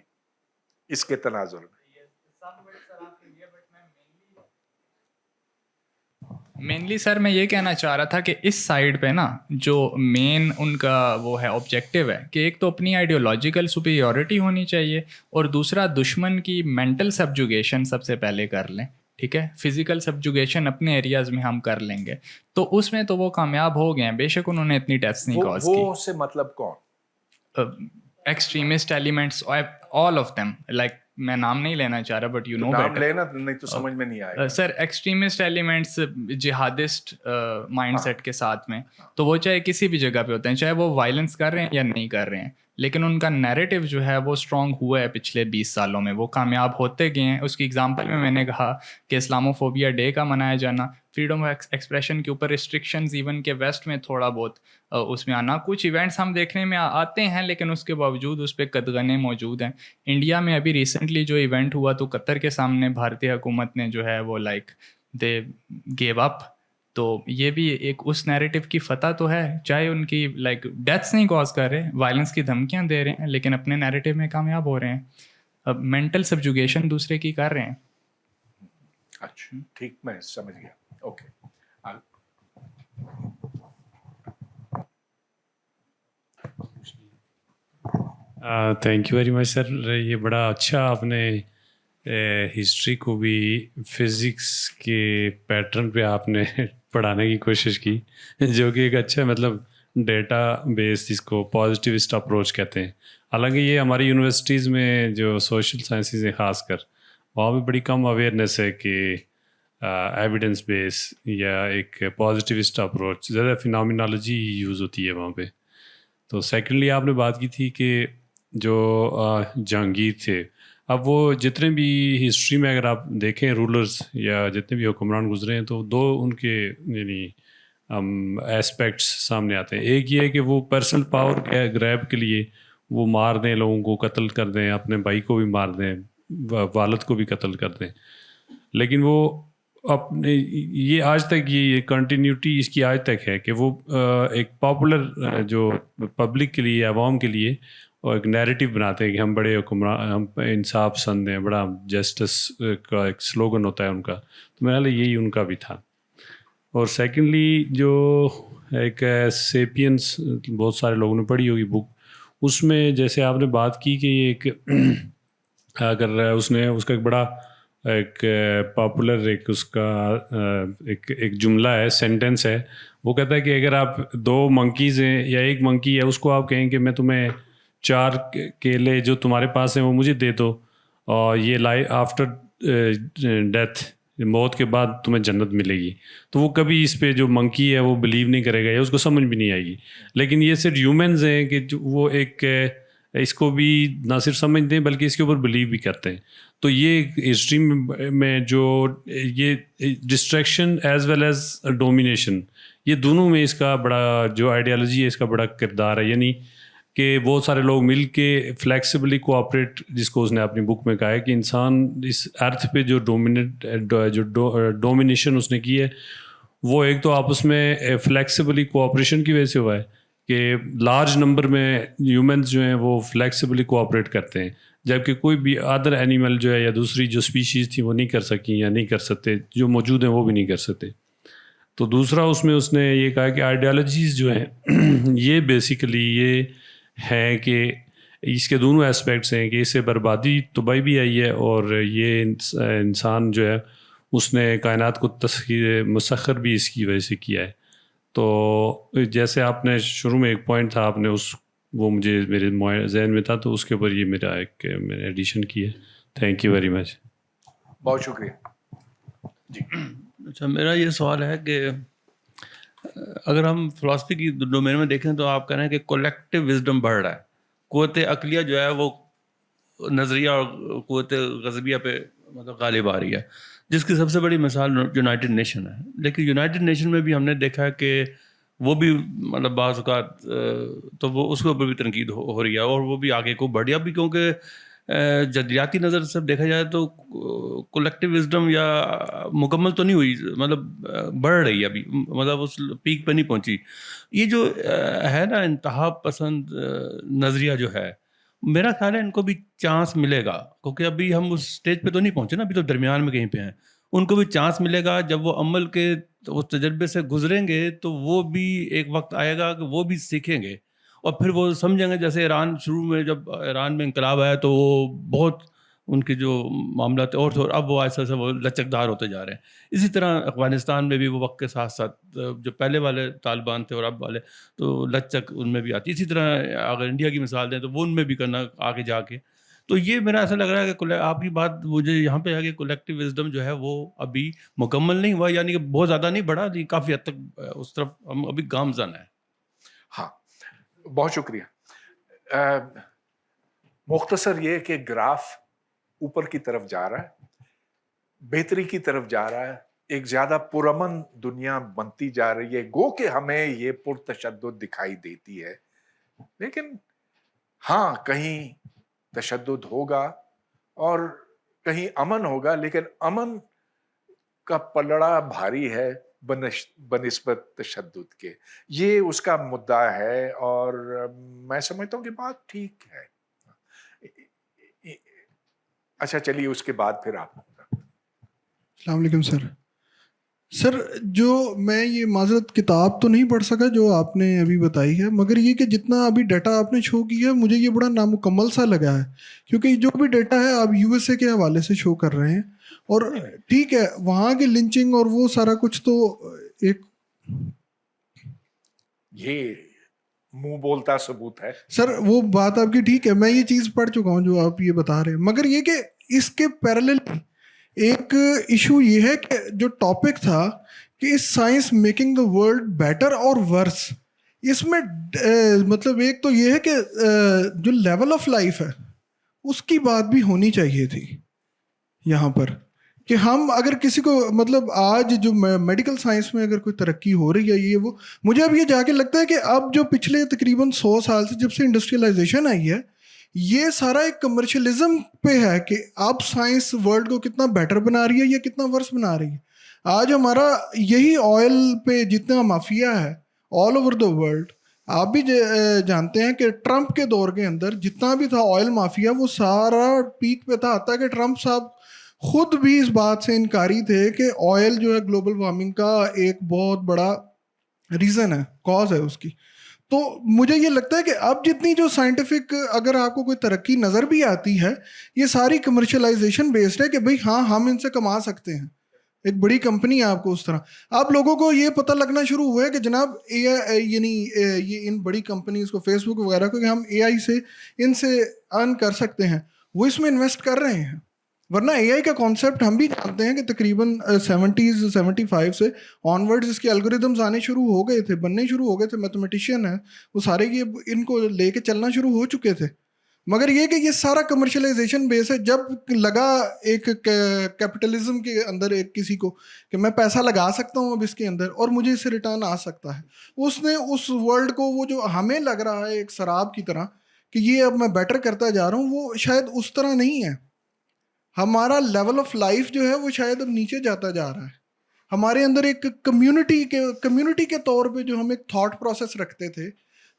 اس کے تناظر میں. مینلی سر میں یہ کہنا چاہ رہا تھا کہ اس سائڈ پہ نا جو مین ان کا وہ ہے آبجیکٹیو ہے کہ ایک تو اپنی آئیڈیولوجیکل سپیریورٹی ہونی چاہیے اور دوسرا دشمن کی مینٹل سبجوگیشن سب سے پہلے کر لیں. ٹھیک ہے, فزیکل سبجوگیشن اپنے ایریاز میں ہم کر لیں گے, تو اس میں تو وہ کامیاب ہو گئے ہیں. بے شک انہوں نے اتنی ڈیتھس نہیں کاز کی. وہ سے مطلب کون؟ Extremist elements all of them, like میں نام نہیں لینا چاہ رہا بٹ یو نو نام بیٹر. لینا نہیں تو سمجھ میں نہیں آئے گا. سر ایکسٹریمسٹ ایلیمنٹس جہادسٹ مائنڈ سیٹ کے ساتھ میں, تو وہ چاہے کسی بھی جگہ پہ ہوتے ہیں, چاہے وہ وائلنس کر رہے ہیں یا نہیں کر رہے ہیں, لیکن ان کا نیریٹو جو ہے وہ اسٹرانگ ہوا ہے پچھلے 20 سالوں میں, وہ کامیاب ہوتے گئے ہیں. اس کی ایگزامپل میں نے کہا کہ اسلاموفوبیا ڈے کا منایا جانا, فریڈم آف ایکسپریشن کے اوپر ریسٹرکشنز ایون کہ ویسٹ میں تھوڑا بہت اس میں آنا, کچھ ایونٹس ہم دیکھنے میں آتے ہیں لیکن اس کے باوجود اس پہ قدغنیں موجود ہیں. انڈیا میں ابھی ریسنٹلی جو ایونٹ ہوا تو قطر کے سامنے بھارتی حکومت نے جو ہے وہ لائک دے گیو اپ, تو یہ بھی ایک اس نیریٹو کی فتح تو ہے. چاہے ان کی لائک ڈیتھس نہیں کاز کر رہے, وائلنس کی دھمکیاں دے رہے ہیں, لیکن اپنے نیریٹو میں کامیاب ہو رہے ہیں. اب مینٹل سبجوگیشن دوسرے کی کر رہے ہیں. اچھا ٹھیک, میں سمجھ گیا. Okay, thank you very much sir. یہ بڑا اچھا آپ نے ہسٹری کو بھی فزکس کے پیٹرن پہ آپ نے پڑھانے کی کوشش کی, جو کہ ایک اچھا مطلب ڈیٹا بیس جس کو پازیٹیوسٹ اپروچ کہتے ہیں. حالانکہ یہ ہماری یونیورسٹیز میں جو سوشل سائنسز ہیں خاص کر, وہاں بھی بڑی کم اویئرنیس ہے کہ ایویڈنس بیس یا ایک پازیٹیوسٹ اپروچ, زیادہ فینامینالوجی یوز ہوتی ہے وہاں پہ. تو سیکنڈلی آپ نے بات کی تھی کہ جو جہانگیر تھے, اب وہ جتنے بھی ہسٹری میں اگر آپ دیکھیں رولرز یا جتنے بھی حکمران گزرے ہیں, تو دو ان کے یعنی ایسپیکٹس سامنے آتے ہیں. ایک یہ ہے کہ وہ پرسنل پاور گریب کے لیے وہ مار دیں, لوگوں کو قتل کر دیں, اپنے بھائی کو بھی مار دیں, والد کو بھی قتل کر دیں. لیکن وہ اپنے یہ آج تک یہ کنٹینیوٹی اس کی آج تک ہے کہ وہ ایک پاپولر جو پبلک کے لیے, عوام کے لیے اور ایک نیریٹو بناتے ہیں کہ ہم بڑے حکمران, ہم انصاف پسند ہیں, بڑا جسٹس کا ایک سلوگن ہوتا ہے ان کا. تو میرا خیال یہی ان کا بھی تھا. اور سیکنڈلی جو ایک سیپینس بہت سارے لوگوں نے پڑھی ہوگی بک, اس میں جیسے آپ نے بات کی کہ یہ ایک اگر اس نے اس کا ایک بڑا ایک پاپولر ایک اس کا ایک جملہ ہے, سینٹینس ہے, وہ کہتا ہے کہ اگر آپ 2 منکیز ہیں یا ایک منکی ہے, اس کو آپ کہیں کہ میں تمہیں 4 کیلے جو تمہارے پاس ہیں وہ مجھے دے دو, اور یہ لائف آفٹر ڈیتھ, موت کے بعد تمہیں جنت ملے گی, تو وہ کبھی اس پہ جو منکی ہے وہ بلیو نہیں کرے گا یا اس کو سمجھ بھی نہیں آئے گی. لیکن یہ صرف ہیومنز ہیں کہ وہ ایک اس کو بھی نہ صرف سمجھتے ہیں بلکہ اس کے اوپر بلیو بھی کرتے ہیں. تو یہ ہسٹری میں جو یہ destruction as well as domination, یہ دونوں میں اس کا بڑا جو آئیڈیالوجی ہے اس کا بڑا کردار ہے. یعنی کہ بہت سارے لوگ مل کے فلیکسیبلی کوآپریٹ, جس کو اس نے اپنی بک میں کہا ہے کہ انسان اس ارتھ پہ جو ڈومینیشن اس نے کی ہے وہ ایک تو آپس میں فلیکسیبلی کوآپریشن کی وجہ سے ہوا ہے کہ لارج نمبر میں ہیومنز جو ہیں وہ فلیکسیبلی کوآپریٹ کرتے ہیں, جبکہ کوئی بھی ادر اینیمل جو ہے یا دوسری جو اسپیشیز تھی وہ نہیں کر سکیں یا نہیں کر سکتے, جو موجود ہیں وہ بھی نہیں کر سکتے. تو دوسرا اس میں اس نے یہ کہا کہ آئیڈیالوجیز جو ہیں یہ بیسیکلی یہ ہے کہ اس کے دونوں اسپیکٹس ہیں کہ اس سے بربادی تباہی بھی آئی ہے, اور یہ انسان جو ہے اس نے کائنات کو مسخر بھی اس کی وجہ سے کیا ہے. تو جیسے آپ نے شروع میں ایک پوائنٹ تھا, آپ نے اس وہ مجھے میرے ذہن میں تھا, تو اس کے اوپر یہ میرا ایک میں نے ایڈیشن کی ہے. تھینک یو ویری مچ. بہت شکریہ. جی اچھا, میرا یہ سوال ہے کہ اگر ہم فلاسفی کی ڈومین میں دیکھیں تو آپ کہہ رہے ہیں کہ کولیکٹیو وزڈم بڑھ رہا ہے, قوت عقلیہ جو ہے وہ نظریہ اور قوت غضبیہ پہ مطلب غالب آ رہی ہے, جس کی سب سے بڑی مثال یونائٹڈ نیشن ہے. لیکن یونائٹڈ نیشن میں بھی ہم نے دیکھا ہے کہ وہ بھی مطلب بعض اوقات تو وہ اس کے اوپر بھی تنقید ہو رہی ہے, اور وہ بھی آگے کو بڑھ گیا بھی, کیونکہ جدیاتی نظر سے دیکھا جائے تو کولیکٹیو وزڈم یا مکمل تو نہیں ہوئی, مطلب بڑھ رہی ہے ابھی, مطلب اس پیک پہ نہیں پہنچی. یہ جو ہے نا انتہا پسند نظریہ جو ہے, میرا خیال ہے ان کو بھی چانس ملے گا, کیونکہ ابھی ہم اس اسٹیج پہ تو نہیں پہنچے نا, ابھی تو درمیان میں کہیں پہ ہیں. ان کو بھی چانس ملے گا. جب وہ عمل کے اس تجربے سے گزریں گے تو وہ بھی ایک وقت آئے گا کہ وہ بھی سیکھیں گے اور پھر وہ سمجھیں گے. جیسے ایران شروع میں جب ایران میں انقلاب آیا تو وہ بہت ان کے جو معاملات اور تھے، اب وہ ایسا ایسا وہ لچکدار ہوتے جا رہے ہیں. اسی طرح افغانستان میں بھی وہ وقت کے ساتھ ساتھ جو پہلے والے طالبان تھے اور اب والے تو لچک ان میں بھی آتی. اسی طرح اگر انڈیا کی مثال دیں تو وہ ان میں بھی کرنا آگے جا کے. تو یہ میرا ایسا لگ رہا ہے کہ آپ کی بات مجھے یہاں پہ ہے کہ کولیکٹیو وزڈم جو ہے وہ ابھی مکمل نہیں ہوا، یعنی کہ بہت زیادہ نہیں بڑھا، لیکن کافی حد تک اس طرف ہم ابھی گامزن ہیں. ہاں بہت شکریہ. مختصر یہ کہ گراف اوپر کی طرف جا رہا ہے، بہتری کی طرف جا رہا ہے، ایک زیادہ پرامن دنیا بنتی جا رہی ہے. گو کہ ہمیں یہ پرتشدد دکھائی دیتی ہے، لیکن ہاں کہیں تشدد ہوگا اور کہیں امن ہوگا، لیکن امن کا پلڑا بھاری ہے بنسبت تشدد کے. یہ اس کا مدعا ہے اور میں سمجھتا ہوں کہ بات ٹھیک ہے. اچھا چلیے اس کے بعد پھر آپ. السلام علیکم سر. جو میں یہ معذرت کتاب تو نہیں پڑھ سکا جو آپ نے ابھی بتائی ہے، مگر یہ کہ جتنا ابھی ڈیٹا آپ نے شو کیا ہے مجھے یہ بڑا نامکمل سا لگا ہے، کیونکہ جو بھی ڈیٹا ہے آپ یو ایس اے کے حوالے سے شو کر رہے ہیں. اور ٹھیک ہے وہاں کی لنچنگ اور وہ سارا کچھ تو ایک یہ منہ بولتا ثبوت ہے سر، وہ بات آپ کی ٹھیک ہے، میں یہ چیز پڑھ چکا ہوں جو آپ یہ بتا رہے ہیں. مگر یہ کہ اس کے پیرالل ایک ایشو یہ ہے کہ جو ٹاپک تھا کہ اس science making the world better اور ورس، اس میں مطلب ایک تو یہ ہے کہ جو لیول آف لائف ہے اس کی بات بھی ہونی چاہیے تھی یہاں پر، کہ ہم اگر کسی کو مطلب آج جو میڈیکل سائنس میں اگر کوئی ترقی ہو رہی ہے یہ وہ، مجھے اب یہ جا کے لگتا ہے کہ اب جو پچھلے تقریباً 100 سال سے جب سے انڈسٹریلائزیشن آئی ہے یہ سارا ایک کمرشلزم پہ ہے کہ اب سائنس ورلڈ کو کتنا بیٹر بنا رہی ہے یا کتنا ورس بنا رہی ہے. آج ہمارا یہی آئل پہ جتنا مافیا ہے آل اوور دا ورلڈ، آپ بھی جانتے ہیں کہ ٹرمپ کے دور کے اندر جتنا بھی تھا آئل مافیا وہ سارا پیک پہ تھا، حتیٰ کہ ٹرمپ صاحب خود بھی اس بات سے انکاری تھے کہ آئل جو ہے گلوبل وارمنگ کا ایک بہت بڑا ریزن ہے، کاز ہے اس کی. تو مجھے یہ لگتا ہے کہ اب جتنی جو سائنٹیفک اگر آپ کو کوئی ترقی نظر بھی آتی ہے یہ ساری کمرشلائزیشن بیسڈ ہے کہ بھئی ہاں ہم ان سے کما سکتے ہیں، ایک بڑی کمپنی ہے آپ کو اس طرح. آپ لوگوں کو یہ پتہ لگنا شروع ہوا ہے کہ جناب یعنی یہ ان بڑی کمپنیز کو فیس بک وغیرہ کو کہ ہم اے آئی سے ان سے ارن کر سکتے ہیں، وہ اس میں انویسٹ کر رہے ہیں. ورنہ اے آئی کا کانسیپٹ ہم بھی جانتے ہیں کہ تقریباً 75 سے آنورڈز اس کے الگوریدمز آنے شروع ہو گئے تھے، بننے شروع ہو گئے تھے. میتھمیٹیشین ہیں وہ سارے یہ ان کو لے کے چلنا شروع ہو چکے تھے. مگر یہ کہ یہ سارا کمرشلائزیشن بیس ہے. جب لگا ایک کیپٹلزم کے اندر ایک کسی کو کہ میں پیسہ لگا سکتا ہوں اب اس کے اندر اور مجھے اس سے ریٹرن آ سکتا ہے، اس نے اس ورلڈ کو وہ جو ہمیں لگ رہا ہے ایک سراب کی طرح کہ یہ اب میں بیٹر کرتا جا رہا ہوں، وہ شاید اس طرح نہیں ہے. ہمارا لیول آف لائف جو ہے وہ شاید اب نیچے جاتا جا رہا ہے. ہمارے اندر ایک کمیونٹی کے طور پہ جو ہم ایک تھاٹ پروسیس رکھتے تھے،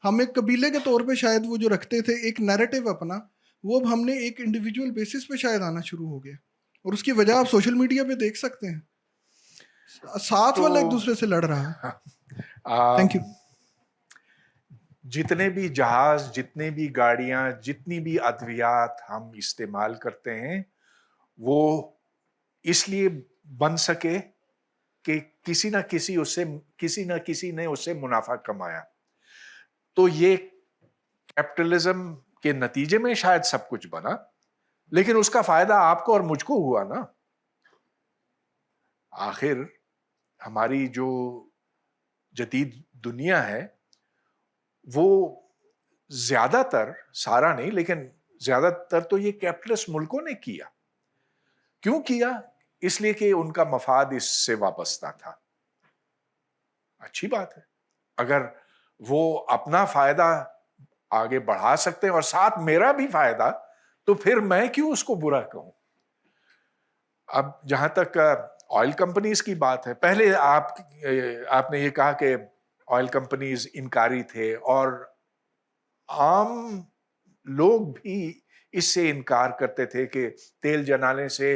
ہم ایک قبیلے کے طور پہ شاید وہ جو رکھتے تھے ایک نیریٹو اپنا، وہ اب ہم نے ایک انڈیویجول بیسس پہ شاید آنا شروع ہو گیا. اور اس کی وجہ آپ سوشل میڈیا پہ دیکھ سکتے ہیں، ساتھ والا ایک دوسرے سے لڑ رہا ہے. Thank you. جتنے بھی جہاز، جتنے بھی گاڑیاں، جتنی بھی ادویات ہم استعمال کرتے ہیں وہ اس لیے بن سکے کہ کسی نہ کسی نے اس سے منافع کمایا. تو یہ کیپٹلزم کے نتیجے میں شاید سب کچھ بنا، لیکن اس کا فائدہ آپ کو اور مجھ کو ہوا نا. آخر ہماری جو جدید دنیا ہے وہ زیادہ تر، سارا نہیں لیکن زیادہ تر تو یہ کیپٹلسٹ ملکوں نے کیا. کیوں کیا؟ اس لیے کہ ان کا مفاد اس سے وابستہ تھا. اچھی بات ہے اگر وہ اپنا فائدہ آگے بڑھا سکتے ہیں اور ساتھ میرا بھی فائدہ، تو پھر میں کیوں اس کو برا کہوں. اب جہاں تک آئل کمپنیز کی بات ہے، پہلے آپ نے یہ کہا کہ آئل کمپنیز انکاری تھے اور عام لوگ بھی اس سے انکار کرتے تھے کہ تیل جلانے سے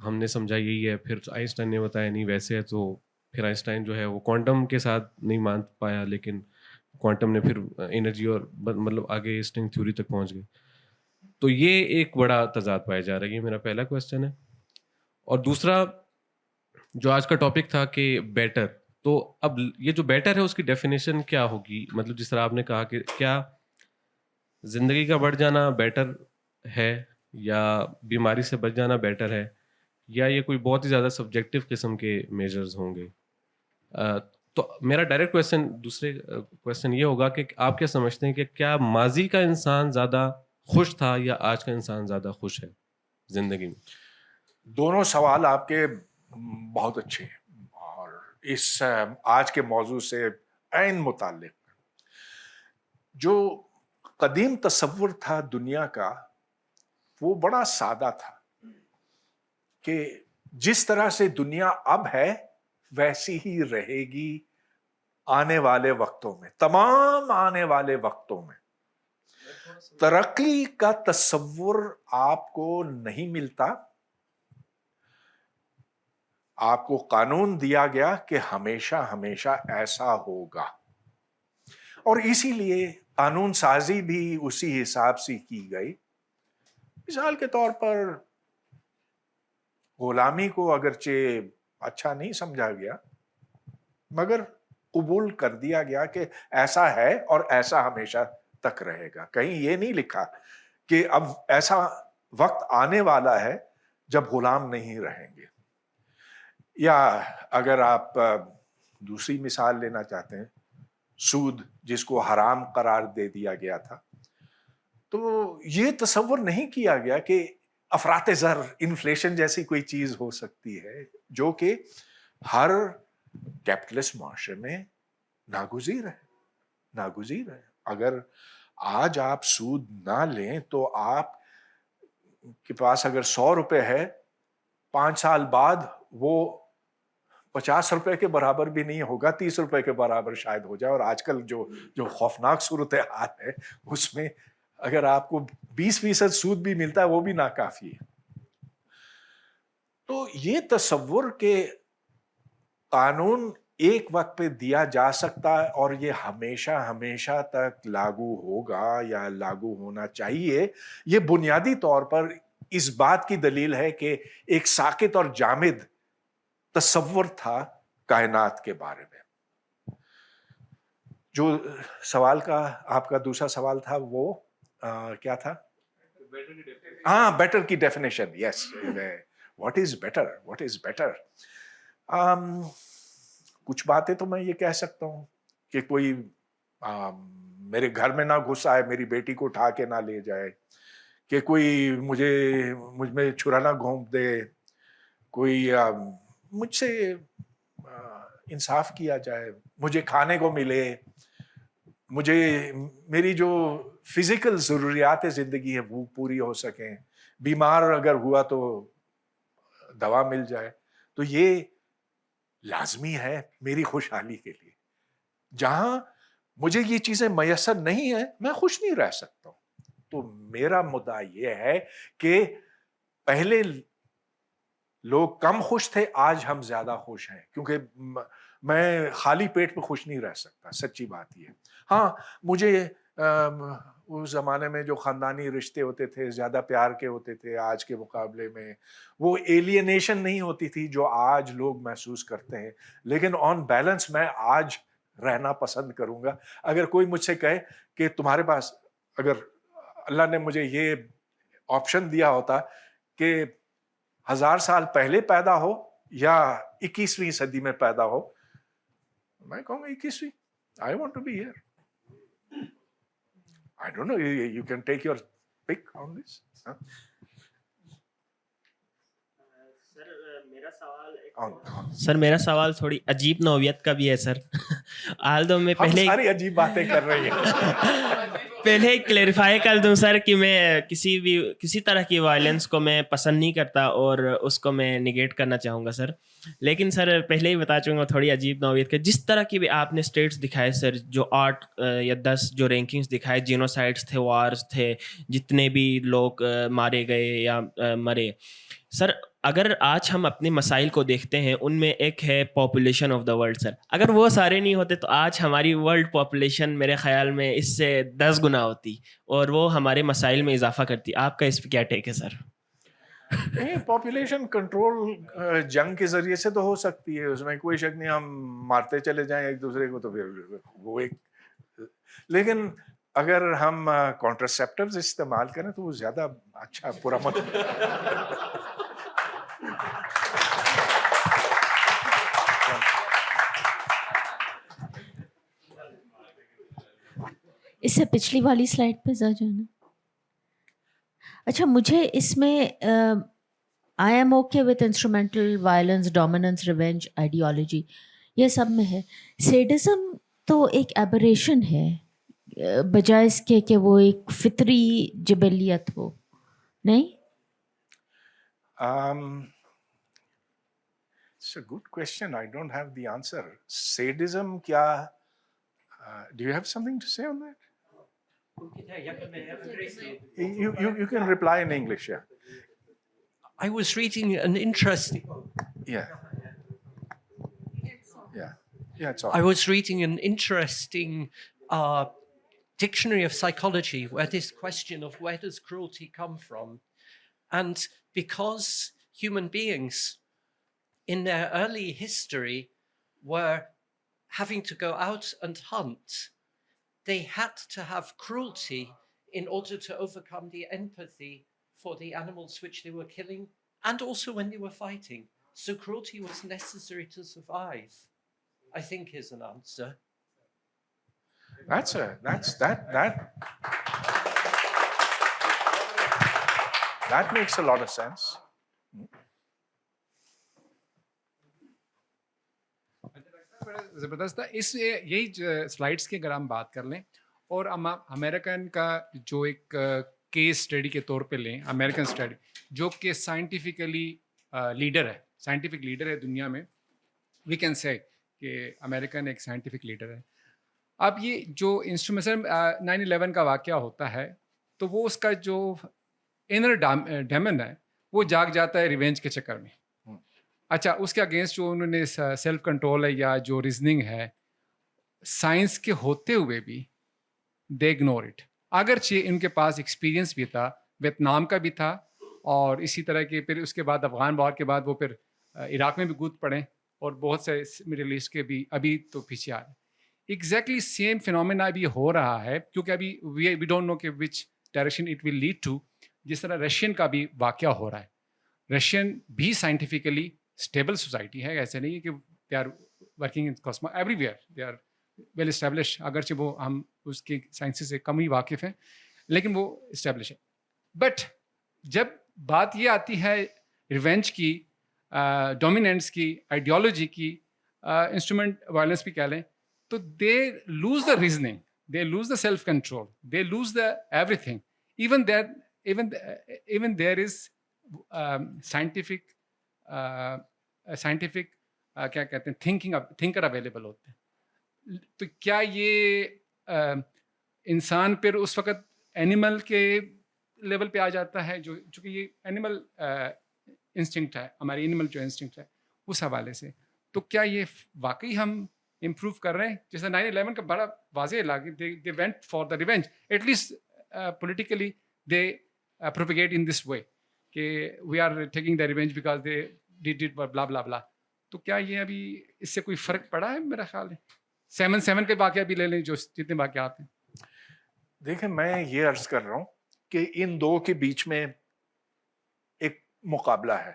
ہم نے سمجھا یہی ہے, پھر آئنسٹائن نے بتایا نہیں ویسے ہے, تو پھر آئنسٹائن جو ہے وہ کوانٹم کے ساتھ نہیں مان پایا, لیکن کوانٹم نے پھر انرجی اور مطلب آگے اسٹرنگ تھیوری تک پہنچ گئے. تو یہ ایک بڑا تضاد پایا جا رہا ہے. یہ میرا پہلا کویسچن ہے. اور دوسرا جو آج کا ٹاپک تھا کہ بیٹر, تو اب یہ جو بیٹر ہے اس کی ڈیفینیشن کیا ہوگی؟ مطلب جس طرح آپ نے کہا کہ کیا زندگی کا بڑھ جانا بیٹر ہے, یا بیماری سے بچ جانا بیٹر ہے, یا یہ کوئی بہت ہی زیادہ سبجیکٹو قسم کے میجرز ہوں گے؟ تو میرا ڈائریکٹ کویسچن, دوسرے کویسچن یہ ہوگا کہ آپ کیا سمجھتے ہیں کہ کیا ماضی کا انسان زیادہ خوش تھا یا آج کا انسان زیادہ خوش ہے زندگی میں؟ دونوں سوال آپ کے بہت اچھے ہیں اور اس آج کے موضوع سے عین متعلق. جو قدیم تصور تھا دنیا کا وہ بڑا سادہ تھا کہ جس طرح سے دنیا اب ہے ویسی ہی رہے گی آنے والے وقتوں میں, تمام آنے والے وقتوں میں. ترقی کا تصور آپ کو نہیں ملتا. آپ کو قانون دیا گیا کہ ہمیشہ ہمیشہ ایسا ہوگا, اور اسی لیے قانون سازی بھی اسی حساب سے کی گئی. مثال کے طور پر غلامی کو اگرچہ اچھا نہیں سمجھا گیا مگر قبول کر دیا گیا کہ ایسا ہے اور ایسا ہمیشہ تک رہے گا. کہیں یہ نہیں لکھا کہ اب ایسا وقت آنے والا ہے جب غلام نہیں رہیں گے. یا اگر آپ دوسری مثال لینا چاہتے ہیں, سود جس کو حرام قرار دے دیا گیا تھا, تو یہ تصور نہیں کیا گیا کہ افراط زر, انفلیشن جیسی کوئی چیز ہو سکتی ہے جو کہ ہر کیپٹلسٹ معاشرے میں ناگزیر ہے. اگر آج آپ سود نہ لیں تو آپ کے پاس اگر 100 روپے ہے, 5 سال بعد وہ 50 روپے کے برابر بھی نہیں ہوگا, 30 روپے کے برابر شاید ہو جائے. اور آج کل جو خوفناک صورتحال ہے اس میں اگر آپ کو 20% سود بھی ملتا ہے وہ بھی ناکافی ہے. تو یہ تصور کہ قانون ایک وقت پہ دیا جا سکتا ہے اور یہ ہمیشہ ہمیشہ تک لاگو ہوگا یا لاگو ہونا چاہیے, یہ بنیادی طور پر اس بات کی دلیل ہے کہ ایک ساکت اور جامد تصور تھا کائنات کے بارے میں. جو سوال کا آپ کا دوسرا سوال تھا وہ کیا تھا؟ ہاں, بیٹر کی definition. Yes, what is better. کچھ باتیں تو میں یہ کہہ سکتا ہوں کہ کوئی میرے گھر میں نہ گھس آئے, میری بیٹی کو اٹھا کے نہ لے جائے, کہ کوئی مجھ میں چھرا نہ گھونپ دے, کوئی مجھ سے انصاف کیا جائے, مجھے کھانے کو ملے, مجھے میری جو فزیکل ضروریات زندگی ہے وہ پوری ہو سکیں, بیمار اگر ہوا تو دوا مل جائے. تو یہ لازمی ہے میری خوشحالی کے لیے. جہاں مجھے یہ چیزیں میسر نہیں ہیں میں خوش نہیں رہ سکتا ہوں. تو میرا مدعا یہ ہے کہ پہلے لوگ کم خوش تھے, آج ہم زیادہ خوش ہیں, کیونکہ میں خالی پیٹ میں خوش نہیں رہ سکتا. سچی بات یہ. ہاں, مجھے اس زمانے میں جو خاندانی رشتے ہوتے تھے زیادہ پیار کے ہوتے تھے آج کے مقابلے میں, وہ ایلینیشن نہیں ہوتی تھی جو آج لوگ محسوس کرتے ہیں. لیکن آن بیلنس میں آج رہنا پسند کروں گا. اگر کوئی مجھ سے کہے کہ تمہارے پاس اگر اللہ نے مجھے یہ آپشن دیا ہوتا کہ 1000 سال پہلے پیدا ہو یا 21ویں صدی میں پیدا ہو, میں کہوں گا 21ویں. I want to be here. I don't know, you can take your pick on this. سر میرا سوال تھوڑی عجیب نوعیت کا بھی ہے سر. آلدو میں پہلے ساری عجیب باتیں کر رہی ہیں. پہلے کلیریفائی کر دوں سر کہ میں کسی طرح کی وائلنس کو میں پسند نہیں کرتا اور اس کو میں نگیٹ کرنا چاہوں گا سر. لیکن سر پہلے ہی بتا چاہوں گا تھوڑی عجیب نوعیت کے, جس طرح کی بھی آپ نے اسٹیٹس دکھائے سر, جو 8 یا 10 جو رینکنگس دکھائے, جینوسائڈس تھے, وارز تھے, جتنے بھی لوگ مارے گئے یا مرے, سر اگر آج ہم اپنے مسائل کو دیکھتے ہیں ان میں ایک ہے پاپولیشن آف دا ورلڈ سر. اگر وہ سارے نہیں ہوتے تو آج ہماری ورلڈ پاپولیشن میرے خیال میں اس سے 10 گنا ہوتی اور وہ ہمارے مسائل میں اضافہ کرتی. آپ کا اس پہ کیا ٹیک ہے سر؟ پاپولیشن کنٹرول جنگ کے ذریعے سے تو ہو سکتی ہے, اس میں کوئی شک نہیں. ہم مارتے چلے جائیں ایک دوسرے کو تو پھر وہ ایک, لیکن اگر ہم کانٹراسیپٹیوز استعمال کریں تو وہ زیادہ اچھا پورا اس سے پچھلی والی سلائڈ پہ جا جانا. اچھا, مجھے اس میں I am okay with instrumental violence, dominance, revenge, ideology, یہ سب میں ہے. سیڈزم تو ایک ایبریشن ہے بجائے اس کے کہ وہ ایک فطری جبلیت ہو, نہیں؟ It's a good question. I don't have the answer. Sadism kya? Do you have something to say on that? You can reply in English, yeah. I was reading an interesting... Yeah. Yeah. Yeah, it's all I right. was reading an interesting dictionary of psychology where this question of where does cruelty come from? And because human beings in their early history were having to go out and hunt, they had to have cruelty in order to overcome the empathy for the animals which they were killing, and also when they were fighting. So cruelty was necessary to survive, I think, is an answer. That makes a lot of sense. زبردست تھا. اس یہی slides کی اگر ہم بات کر لیں اور امریکن کا جو ایک کیس اسٹڈی کے طور پہ لیں, امریکن اسٹڈی جو کہ سائنٹیفکلی لیڈر ہے, سائنٹیفک لیڈر ہے دنیا میں, وی کین سے کہ امریکن ایک سائنٹیفک لیڈر ہے. اب یہ جو انسٹرومنٹ 9/11 کا واقعہ ہوتا ہے تو وہ اس کا جو انر ڈیمن ہے وہ جاگ جاتا ہے ریونج کے چکر میں. اچھا, اس کے اگینسٹ جو انہوں نے سیلف کنٹرول ہے یا جو ریزننگ ہے سائنس کے ہوتے ہوئے بھی دے اگنور اٹ. اگرچہ ان کے پاس ایکسپیرینس بھی تھا, ویتنام کا بھی تھا, اور اسی طرح کے پھر اس کے بعد افغان وار کے بعد وہ پھر عراق میں بھی کود پڑے, اور بہت سے مڈل ایسٹ کے بھی ابھی تو پیچھے آ رہے ہیں. ایگزیکٹلی سیم فینومینا ابھی ہو رہا ہے, کیونکہ ابھی وی ڈونٹ نو کہ which direction it will lead to. جس طرح رشین کا بھی واقعہ ہو رہا ہے, رشین بھی سائنٹیفکلی اسٹیبل سوسائٹی ہے, ایسے نہیں ہے کہ they are working in cosmo everywhere, they are well establish, اگرچہ وہ ہم اس کی سائنس سے کم ہی واقف ہیں لیکن وہ اسٹیبلش ہے. بٹ جب بات یہ آتی ہے ریونج کی, ڈومیننس کی, آئیڈیالوجی کی, انسٹرومنٹ وائلنس بھی کہہ لیں, تو they lose the reasoning, they lose the self control, they lose the every thing. Even there is scientific کیا کہتے ہیں تھنکر اویلیبل ہوتے ہیں. تو کیا یہ انسان پھر اس وقت اینیمل کے لیول پہ آ جاتا ہے, جو چونکہ یہ اینیمل انسٹنکٹ ہے, ہماری اینیمل جو انسٹنکٹ ہے اس حوالے سے, تو کیا یہ واقعی ہم امپروو کر رہے ہیں؟ جیسے 9/11 کا بڑا واضح علاقہ, they went for the revenge, at least politically they propagate in this way کہ we are taking the revenge because they did it blah blah بلا. تو کیا یہ ابھی اس سے کوئی فرق پڑا ہے؟ میرا خیال ہے 7/7 کے واقعہ بھی لے لیں, جو جتنے واقعات ہیں. دیکھیں, میں یہ عرض کر رہا ہوں کہ ان دو کے بیچ میں ایک مقابلہ ہے,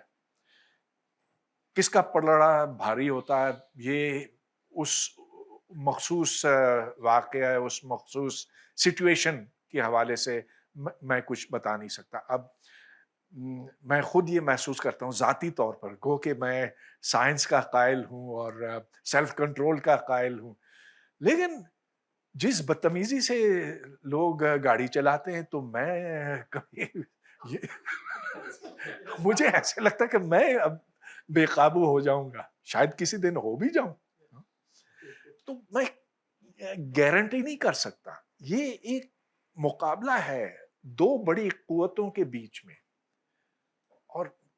کس کا پلڑا بھاری ہوتا ہے یہ اس مخصوص واقعہ ہے, اس مخصوص سچویشن کے حوالے سے میں کچھ بتا نہیں سکتا. اب میں خود یہ محسوس کرتا ہوں ذاتی طور پر, گو کہ میں سائنس کا قائل ہوں اور سیلف کنٹرول کا قائل ہوں, لیکن جس بدتمیزی سے لوگ گاڑی چلاتے ہیں تو میں کبھی مجھے ایسے لگتا ہے کہ میں اب بے قابو ہو جاؤں گا, شاید کسی دن ہو بھی جاؤں. تو میں گارنٹی نہیں کر سکتا. یہ ایک مقابلہ ہے دو بڑی قوتوں کے بیچ میں, اور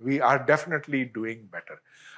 we are definitely doing better.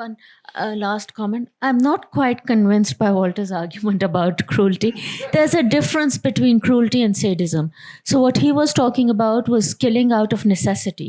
one last comment. I'm not quite convinced by Walter's argument about cruelty. There's a difference between cruelty and sadism. So what he was talking about was killing out of necessity.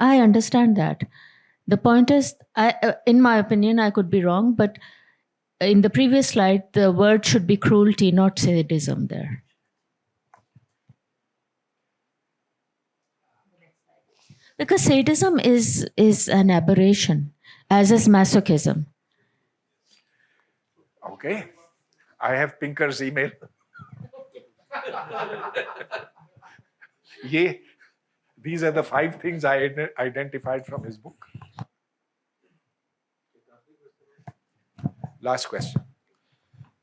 I understand that. The point is, in my opinion, I could be wrong, but in the previous slide, the word should be cruelty, not sadism there. Because sadism is an aberration, as is masochism. Okay, I have Pinker's email. These are the 5 things I identified from his book. Last question.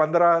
15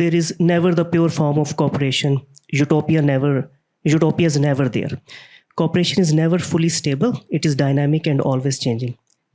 there is never the pure form of cooperation. Utopia is never there. Cooperation is never fully stable. It is dynamic and always changing.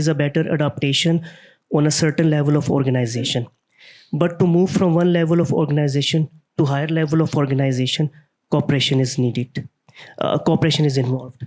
is a better adaptation on a certain level of organization. But to move from one level of organization to higher level of organization, cooperation is needed. Cooperation is involved.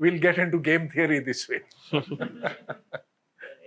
we'll get into game theory this way.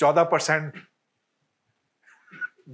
14%,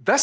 10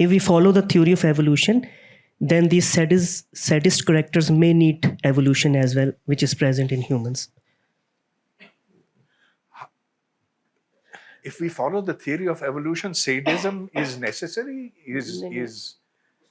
if we follow the theory of evolution, then these sadist characters may need evolution as well, which is present in humans. If we follow the theory of evolution, sadism is necessary, is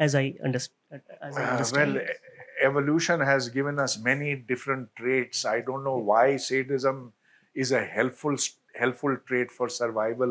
as I understand. Well, evolution has given us many different traits. I don't know why sadism is a helpful trait for survival.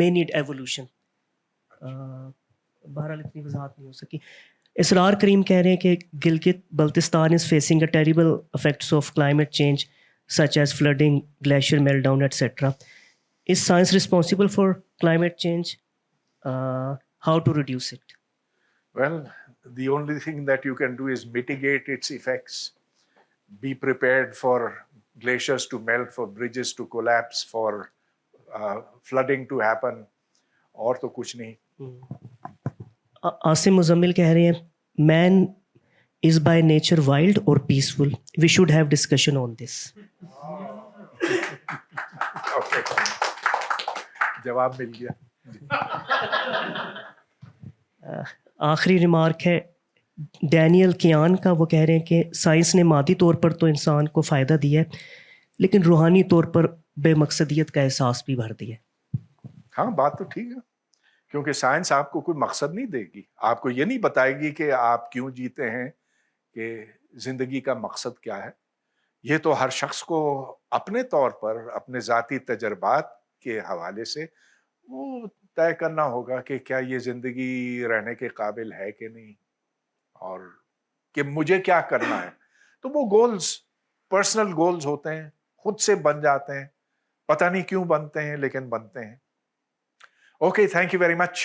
may need evolution. بہرحال اتنی وضاحت نہیں ہو سکی. اسرار کریم کہہ رہے ہیں کہ Gilgit Baltistan is facing a terrible effects of climate change such as flooding, glacier meltdown etcetera. Is science responsible for climate change? How to reduce it? Well, the only thing that you can do is mitigate its effects. Be prepared for glaciers to melt, for bridges to collapse, for flooding to happen. اور تو کچھ نہیں. عاصم مزمل کہہ رہے ہیں man is by nature wild اور peaceful. We should have discussion on this. جواب مل گیا. آخری ریمارک ہے ڈینیل کیان کا. وہ کہہ رہے ہیں کہ سائنس نے مادی طور پر تو انسان کو فائدہ دیا ہے لیکن روحانی طور پر بے مقصدیت کا احساس بھی بھر دیا. ہاں بات تو ٹھیک ہے, کیونکہ سائنس آپ کو کوئی مقصد نہیں دے گی, آپ کو یہ نہیں بتائے گی کہ آپ کیوں جیتے ہیں, کہ زندگی کا مقصد کیا ہے. یہ تو ہر شخص کو اپنے طور پر اپنے ذاتی تجربات کے حوالے سے وہ طے کرنا ہوگا کہ کیا یہ زندگی رہنے کے قابل ہے کہ نہیں, اور کہ مجھے کیا کرنا ہے. تو وہ گولز پرسنل گولز ہوتے ہیں, خود سے بن جاتے ہیں, پتہ نہیں کیوں بنتے ہیں لیکن بنتے ہیں. Okay, thank you very much.